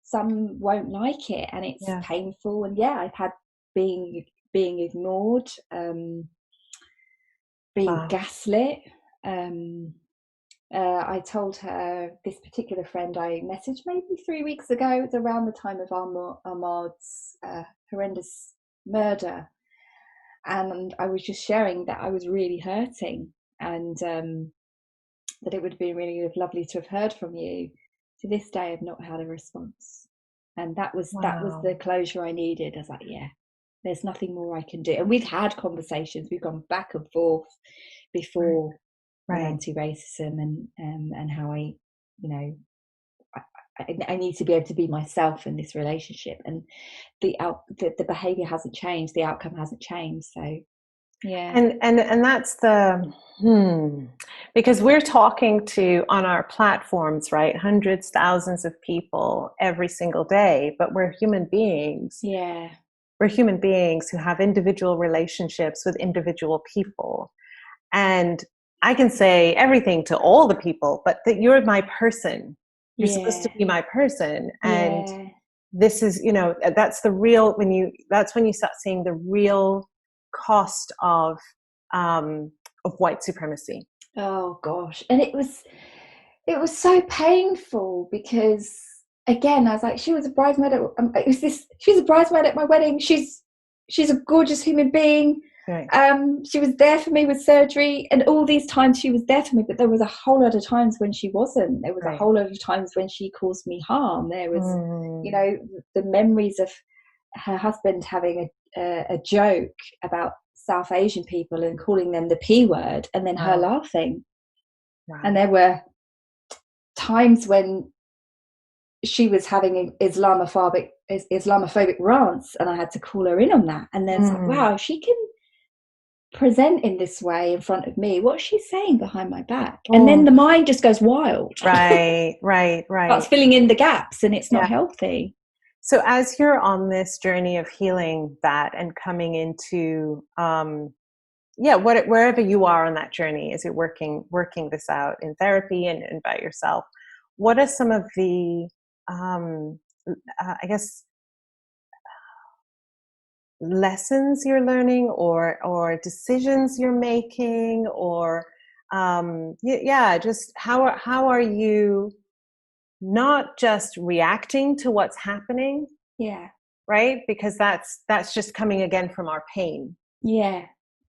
S2: some won't like it, and it's painful. And I've had being ignored, being gaslit. I told her, this particular friend I messaged maybe 3 weeks ago, it was around the time of Ahmad's horrendous murder, and I was just sharing that I was really hurting, and that it would have been really lovely to have heard from you. To this day, I've not had a response, and that was the closure I needed. I was like, there's nothing more I can do. And we've had conversations, we've gone back and forth before anti-racism and how I need to be able to be myself in this relationship, and the behavior hasn't changed, the outcome hasn't changed. So
S1: and that's the because we're talking to, on our platforms, right, hundreds, thousands of people every single day, but we're human beings. We're human beings who have individual relationships with individual people, and I can say everything to all the people, but that you're my person. You're supposed to be my person. And this is, that's the real, that's when you start seeing the real cost of white supremacy.
S2: Oh gosh. And it was so painful, because again, I was like, she was a bridesmaid she's a bridesmaid at my wedding. She's a gorgeous human being.
S1: Right.
S2: She was there for me with surgery, and all these times she was there for me, but there was a whole lot of times when she wasn't. There was a whole lot of times when she caused me harm. There was, the memories of her husband having a joke about South Asian people and calling them the P word, and then her laughing. And there were times when she was having Islamophobic rants, and I had to call her in on that. And then it's like, wow, she can present in this way in front of me. What's she saying behind my back? And then the mind just goes wild.
S1: Right.
S2: Starts filling in the gaps, and it's not healthy.
S1: So as you're on this journey of healing that and coming into wherever you are on that journey, as you're working this out in therapy and by yourself, what are some of the I guess lessons you're learning, or decisions you're making, or just how are you not just reacting to what's happening, right, because that's just coming again from our pain,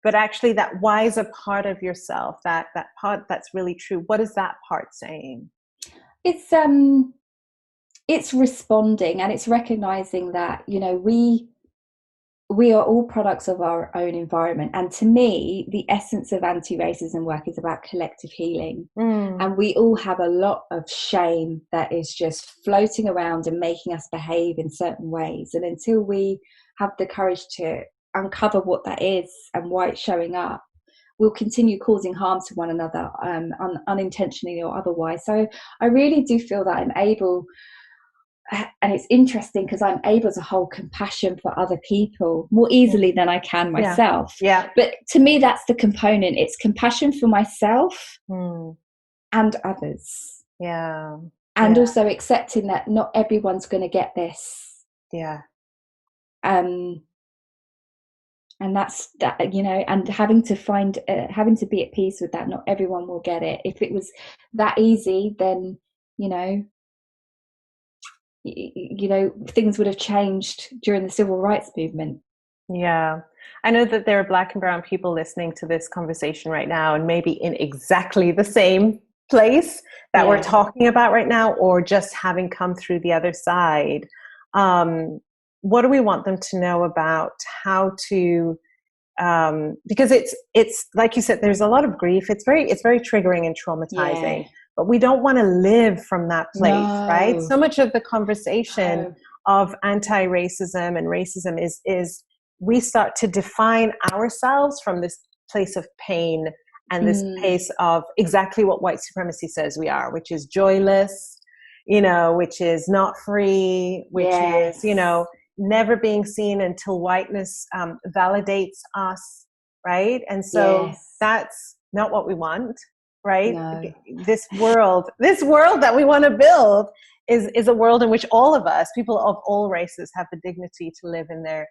S1: but actually that wiser part of yourself, that part that's really true, what is that part saying?
S2: It's responding, and it's recognizing that we are all products of our own environment. And to me, the essence of anti-racism work is about collective healing. And we all have a lot of shame that is just floating around and making us behave in certain ways. And until we have the courage to uncover what that is and why it's showing up, we'll continue causing harm to one another, unintentionally or otherwise. So I really do feel that I'm able, and it's interesting because I'm able to hold compassion for other people more easily than I can myself. But to me, that's the component. It's compassion for myself and others. And also accepting that not everyone's going to get this. And that's that, and having to be at peace with that. Not everyone will get it. If it was that easy, then things would have changed during the civil rights movement.
S1: I know that there are Black and brown people listening to this conversation right now, and maybe in exactly the same place that we're talking about right now, or just having come through the other side. What do we want them to know about how to because it's like you said, there's a lot of grief. It's very triggering and traumatizing. But we don't want to live from that place, right? So much of the conversation of anti-racism and racism is we start to define ourselves from this place of pain and this place of exactly what white supremacy says we are, which is joyless, which is not free, which is, never being seen until whiteness validates us, right? And so that's not what we want, right?
S2: No.
S1: This world that we want to build is a world in which all of us, people of all races, have the dignity to live in their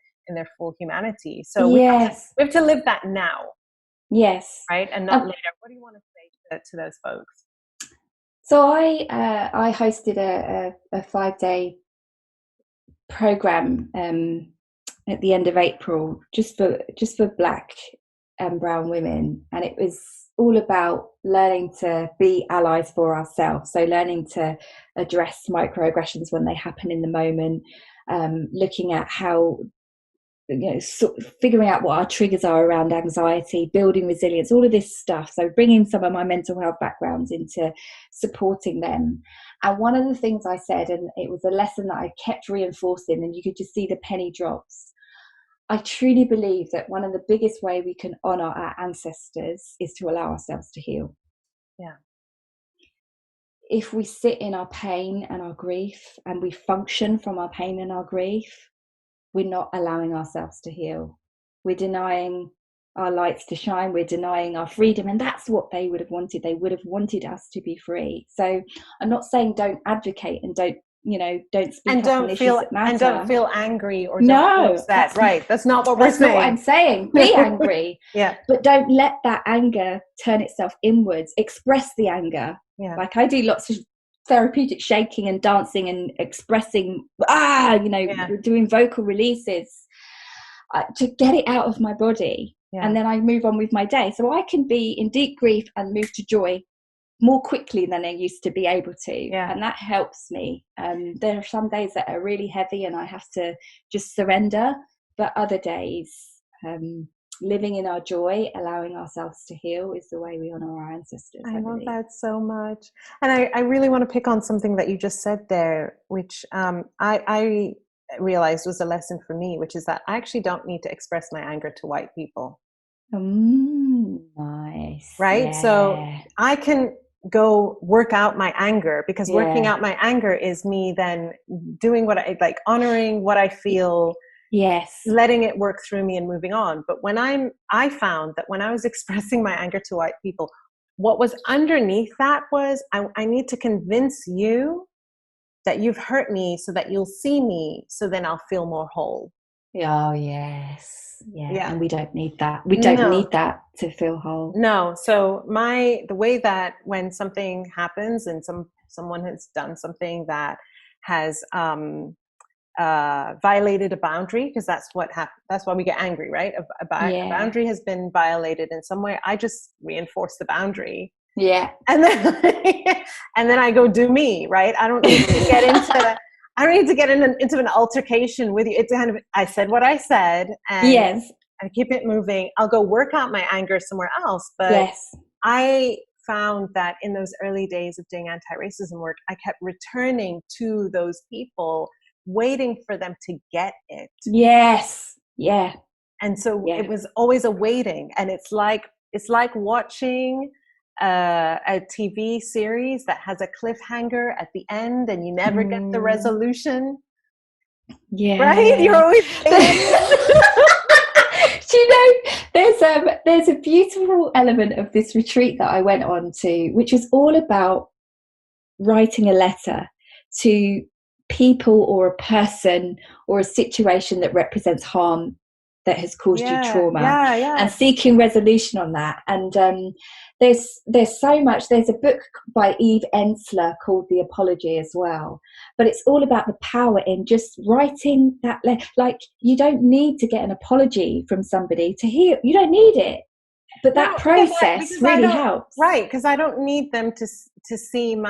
S1: full humanity. So we have to live that now.
S2: Yes.
S1: Right? And not later. What do you want to say to those folks?
S2: So I hosted a 5-day program at the end of April, just for Black and brown women, and it was all about learning to be allies for ourselves. So learning to address microaggressions when they happen in the moment, looking at how, figuring out what our triggers are around anxiety, building resilience, all of this stuff. So bringing some of my mental health backgrounds into supporting them. And one of the things I said, and it was a lesson that I kept reinforcing, and you could just see the penny drops. I truly believe that one of the biggest ways we can honor our ancestors is to allow ourselves to heal.
S1: Yeah.
S2: If we sit in our pain and our grief and we function from our pain and our grief, we're not allowing ourselves to heal. We're denying our lights to shine. We're denying our freedom. And that's what they would have wanted. They would have wanted us to be free. So I'm not saying don't advocate and don't speak
S1: and
S2: up on issues that matter.
S1: And don't feel angry or don't feel upset. Right. That's not what we're saying.
S2: That's not what I'm saying. Be angry.
S1: Yeah.
S2: But don't let that anger turn itself inwards. Express the anger.
S1: Yeah.
S2: Like I do lots of therapeutic shaking and dancing and expressing, doing vocal releases to get it out of my body. Yeah. And then I move on with my day. So I can be in deep grief and move to joy more quickly than I used to be able to.
S1: Yeah.
S2: And that helps me. There are some days that are really heavy and I have to just surrender, but other days, living in our joy, allowing ourselves to heal is the way we honor our ancestors.
S1: I love that so much. And I really want to pick on something that you just said there, which I realized was a lesson for me, which is that I actually don't need to express my anger to white people.
S2: Nice.
S1: Right?
S2: Yeah.
S1: So I can go work out my anger, because working out my anger is me then doing what I like, honoring what I feel.
S2: Yes.
S1: Letting it work through me and moving on. But I found that when I was expressing my anger to white people, what was underneath that was, I need to convince you that you've hurt me so that you'll see me, so then I'll feel more whole.
S2: Oh, yes. Yeah. And we don't need that. We don't need that to feel whole.
S1: No. So the way that when something happens and someone has done something that has violated a boundary, because that's what happened. That's why we get angry, right? A boundary has been violated in some way. I just reinforce the boundary.
S2: Yeah.
S1: And then I go do me, right? I don't need to get into that. I don't need to get into an altercation with you. It's kind of, I said what I said, and I keep it moving. I'll go work out my anger somewhere else. But I found that in those early days of doing anti-racism work, I kept returning to those people, waiting for them to get it.
S2: Yes. Yeah.
S1: And so it was always a waiting. And it's like watching a TV series that has a cliffhanger at the end and you never get the resolution.
S2: Yeah.
S1: Right? You're always
S2: Do you know, there's a beautiful element of this retreat that I went on to, which was all about writing a letter to people or a person or a situation that represents harm that has caused you trauma, and seeking resolution on that. And there's so much. There's a book by Eve Ensler called The Apology as well, but it's all about the power in just writing that like you don't need to get an apology from somebody to heal. You don't need it, but that process really helps.
S1: Right, because I don't need them to see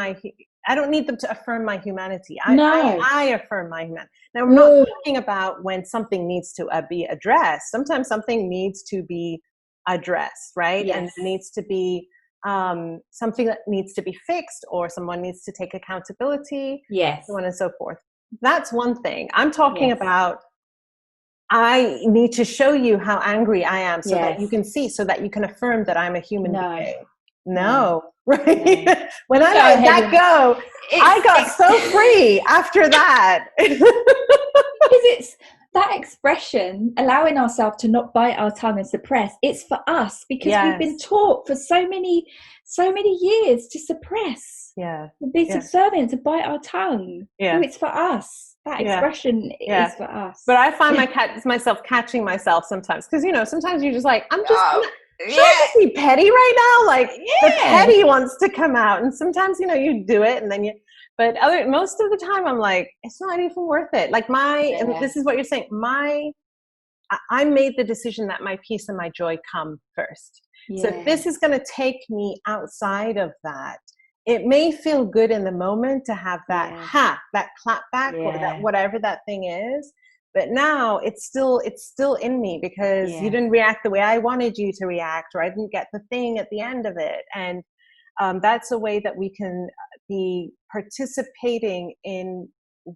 S1: I don't need them to affirm my humanity. I affirm my humanity. Now, we're not talking about when something needs to be addressed. Sometimes something needs to be addressed, right?
S2: Yes.
S1: And there needs to be something that needs to be fixed, or someone needs to take accountability, so on and so forth. That's one thing. I'm talking about
S3: I need to show you how angry I am so that you can see, so that you can affirm that I'm a human being. No, right? No. When I let that go, I got so free after that.
S2: Because it's that expression, allowing ourselves to not bite our tongue and suppress, it's for us, because we've been taught for so many years to suppress, to be subservient, to bite our tongue. So it's for us. That expression is for us.
S3: But I find myself catching myself sometimes, because, you know, sometimes you're just like, I'm just should I just be petty right now? Like the petty wants to come out, and sometimes, you know, you do it and then but most of the time I'm like, it's not even worth it. Like and this is what you're saying, I made the decision that my peace and my joy come first. So if this is going to take me outside of that, it may feel good in the moment to have that that clap back or that whatever that thing is, but now it's still in me, because you didn't react the way I wanted you to react, or I didn't get the thing at the end of it. And that's a way that we can be participating in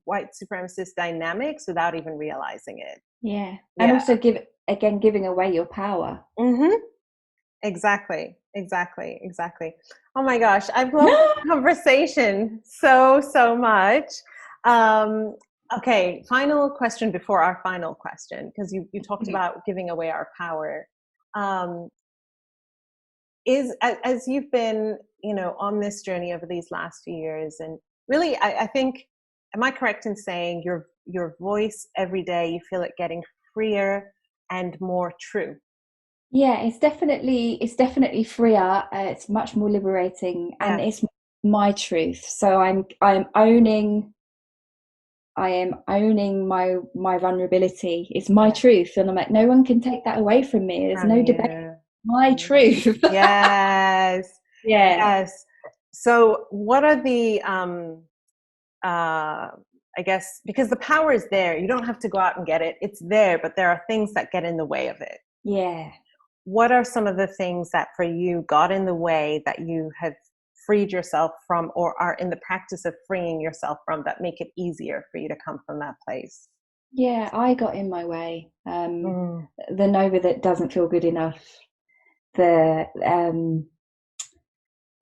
S3: white supremacist dynamics without even realizing it.
S2: And also giving away your power.
S3: Exactly. Oh my gosh, I've loved this conversation so much. Okay, final question before our final question, because you talked about giving away our power. Is, as you've been, you know, on this journey over these last few years, and really, I think, am I correct in saying your voice every day, you feel it getting freer and more true?
S2: It's definitely freer. It's much more liberating, and it's my truth. So I am owning my vulnerability. It's my truth, and I'm like, no one can take that away from me. There's no debate. My truth.
S3: Yes. So what are the I guess, because the power is there, you don't have to go out and get it. It's there, but there are things that get in the way of it. What are some of the things that for you got in the way, that you have freed yourself from, or are in the practice of freeing yourself from, that make it easier for you to come from that place?
S2: I got in my way. The Nova that doesn't feel good enough, the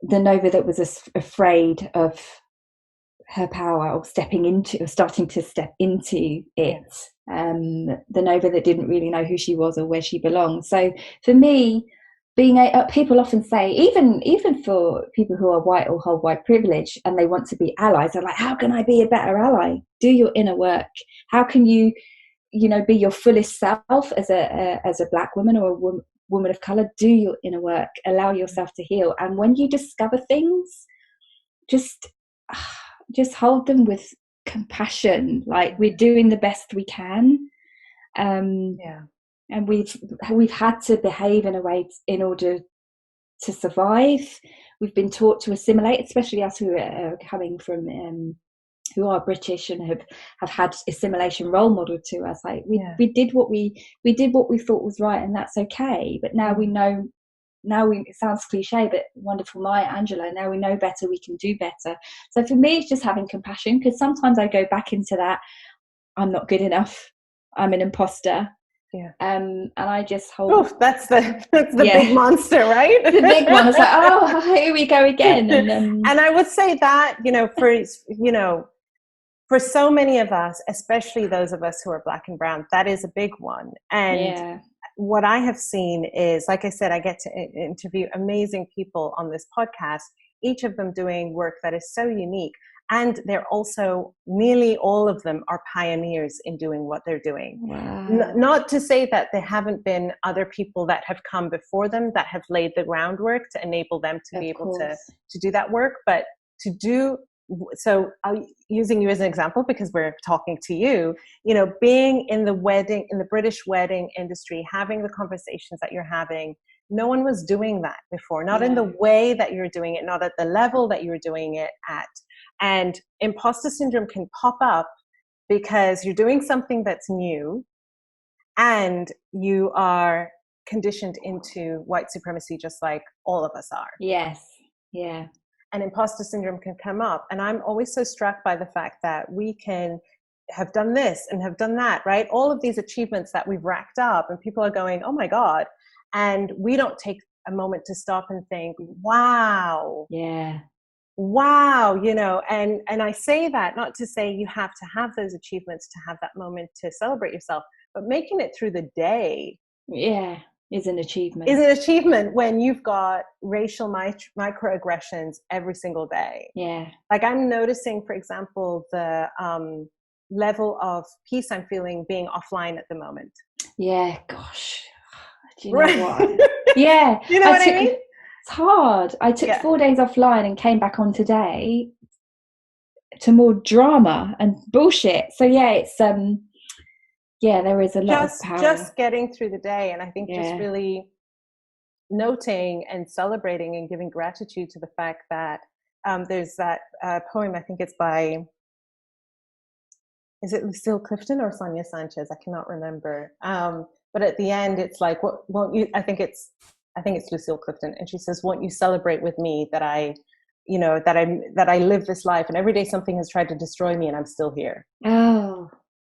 S2: Nova that was afraid of her power, or starting to step into it. The Nova that didn't really know who she was or where she belonged. So for me, people often say, even for people who are white or hold white privilege and they want to be allies, they're like, how can I be a better ally? Do your inner work. How can you be your fullest self as a Black woman or a woman of color? Do your inner work. Allow yourself to heal. And when you discover things, just hold them with compassion. Like, we're doing the best we can. And we've had to behave in a way in order to survive. We've been taught to assimilate, especially us who are coming from who are British and have had assimilation role model to us. Like, we did what we thought was right, and that's okay. But now we know. It sounds cliche, but wonderful Maya Angelou, now we know better, we can do better. So for me, it's just having compassion, because sometimes I go back into that, I'm not good enough, I'm an imposter. And I just hold.
S3: That's the big monster, right?
S2: The big one. It's like, here we go again. And
S3: I would say that, for so many of us, especially those of us who are Black and brown, that is a big one. And what I have seen is, like I said, I get to interview amazing people on this podcast, each of them doing work that is so unique. And they're also, nearly all of them are pioneers in doing what they're doing.
S2: Wow.
S3: Not to say that there haven't been other people that have come before them that have laid the groundwork to enable them to be able to do that work, but to do. So using you as an example, because we're talking to you, being in the British wedding industry, having the conversations that you're having, no one was doing that before, not in the way that you're doing it, not at the level that you're doing it at. And imposter syndrome can pop up because you're doing something that's new and you are conditioned into white supremacy, just like all of us are.
S2: Yes. Yeah.
S3: And imposter syndrome can come up. And I'm always so struck by the fact that we can have done this and have done that, right? All of these achievements that we've racked up, and people are going, oh my God. And we don't take a moment to stop and think, wow.
S2: Yeah.
S3: Wow, and I say that not to say you have to have those achievements to have that moment to celebrate yourself, but making it through the day
S2: is an achievement.
S3: When you've got racial microaggressions every single day.
S2: Yeah.
S3: Like I'm noticing, for example, the level of peace I'm feeling being offline at the moment.
S2: Yeah, gosh. Do you know what? Yeah.
S3: You know what I mean?
S2: It's hard. I took 4 days offline and came back on today to more drama and bullshit. So it's there is a lot of power.
S3: Just getting through the day, and I think just really noting and celebrating and giving gratitude to the fact that there's that poem, I think it's by, is it Lucille Clifton or Sonia Sanchez? I cannot remember. But at the end, it's like, won't you? I think it's Lucille Clifton, and she says, "Won't you celebrate with me that I live this life, and every day something has tried to destroy me, and I'm still here."
S2: Oh,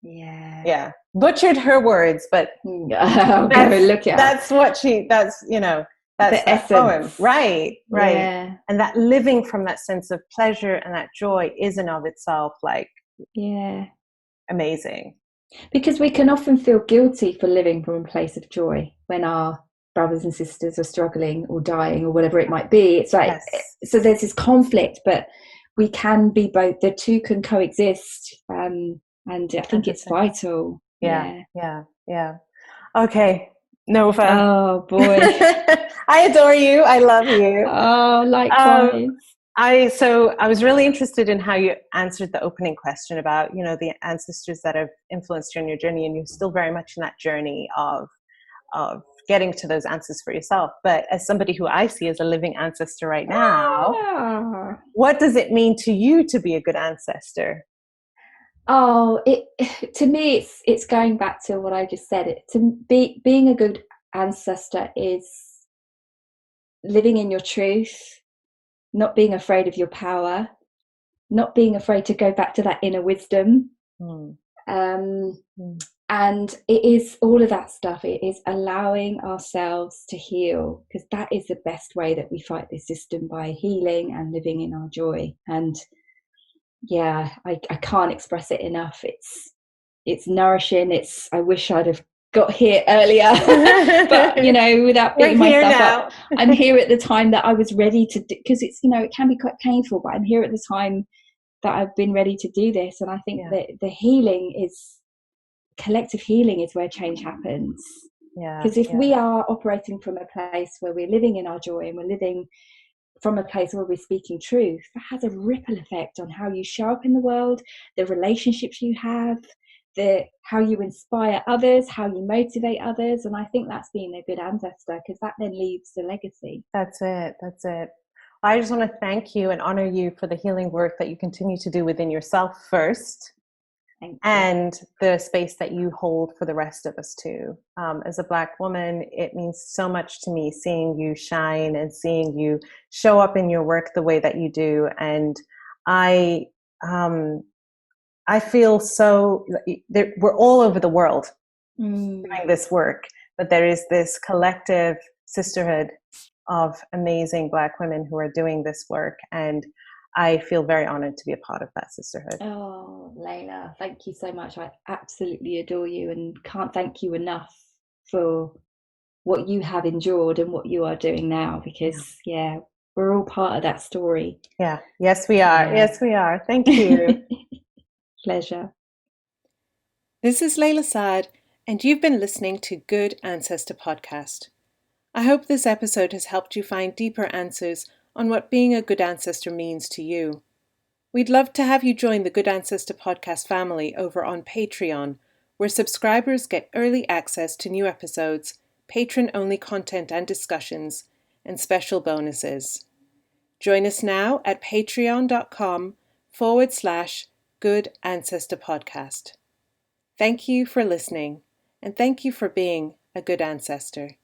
S2: yeah.
S3: Yeah, butchered her words, but that's the essence. Poem, right?
S2: Yeah.
S3: And that living from that sense of pleasure and that joy is in of itself amazing.
S2: Because we can often feel guilty for living from a place of joy when our brothers and sisters are struggling or dying or whatever it might be. It's like, so there's this conflict, but we can be both. The two can coexist. And I think it's vital.
S3: Yeah. Okay, Nova.
S2: Oh boy.
S3: I adore you. I love you.
S2: Oh, likewise.
S3: I was really interested in how you answered the opening question about, the ancestors that have influenced you on your journey, and you're still very much in that journey of getting to those answers for yourself. But as somebody who I see as a living ancestor right now, what does it mean to you to be a good ancestor?
S2: Oh, to me, it's going back to what I just said. Being a good ancestor is living in your truth, not being afraid of your power, not being afraid to go back to that inner wisdom. And it is all of that stuff. It is allowing ourselves to heal, because that is the best way that we fight this system, by healing and living in our joy. And I can't express it enough. It's nourishing. I wish I'd have got here earlier, but without beating myself up, I'm here at the time that I was ready to do, because it's it can be quite painful, but I'm here at the time that I've been ready to do this. And I think that the healing is collective healing is where change happens. Because if we are operating from a place where we're living in our joy and we're living from a place where we're speaking truth, that has a ripple effect on how you show up in the world, the relationships you have, how you inspire others, how you motivate others. And I think that's being a good ancestor, because that then leaves a legacy.
S3: That's it. I just want to thank you and honor you for the healing work that you continue to do within yourself first, and the space that you hold for the rest of us too. As a Black woman, it means so much to me seeing you shine and seeing you show up in your work the way that you do. And I feel we're all over the world doing this work, but there is this collective sisterhood of amazing Black women who are doing this work, and I feel very honored to be a part of that sisterhood.
S2: Oh, Layla, thank you so much. I absolutely adore you, and can't thank you enough for what you have endured and what you are doing now, because we're all part of that story.
S3: Yes we are. Thank you.
S2: Pleasure.
S1: This is Layla Saad, and you've been listening to Good Ancestor Podcast. I hope this episode has helped you find deeper answers on what being a good ancestor means to you. We'd love to have you join the Good Ancestor Podcast family over on Patreon, where subscribers get early access to new episodes, patron-only content and discussions, and special bonuses. Join us now at patreon.com/Good Ancestor Podcast. Thank you for listening, and thank you for being a good ancestor.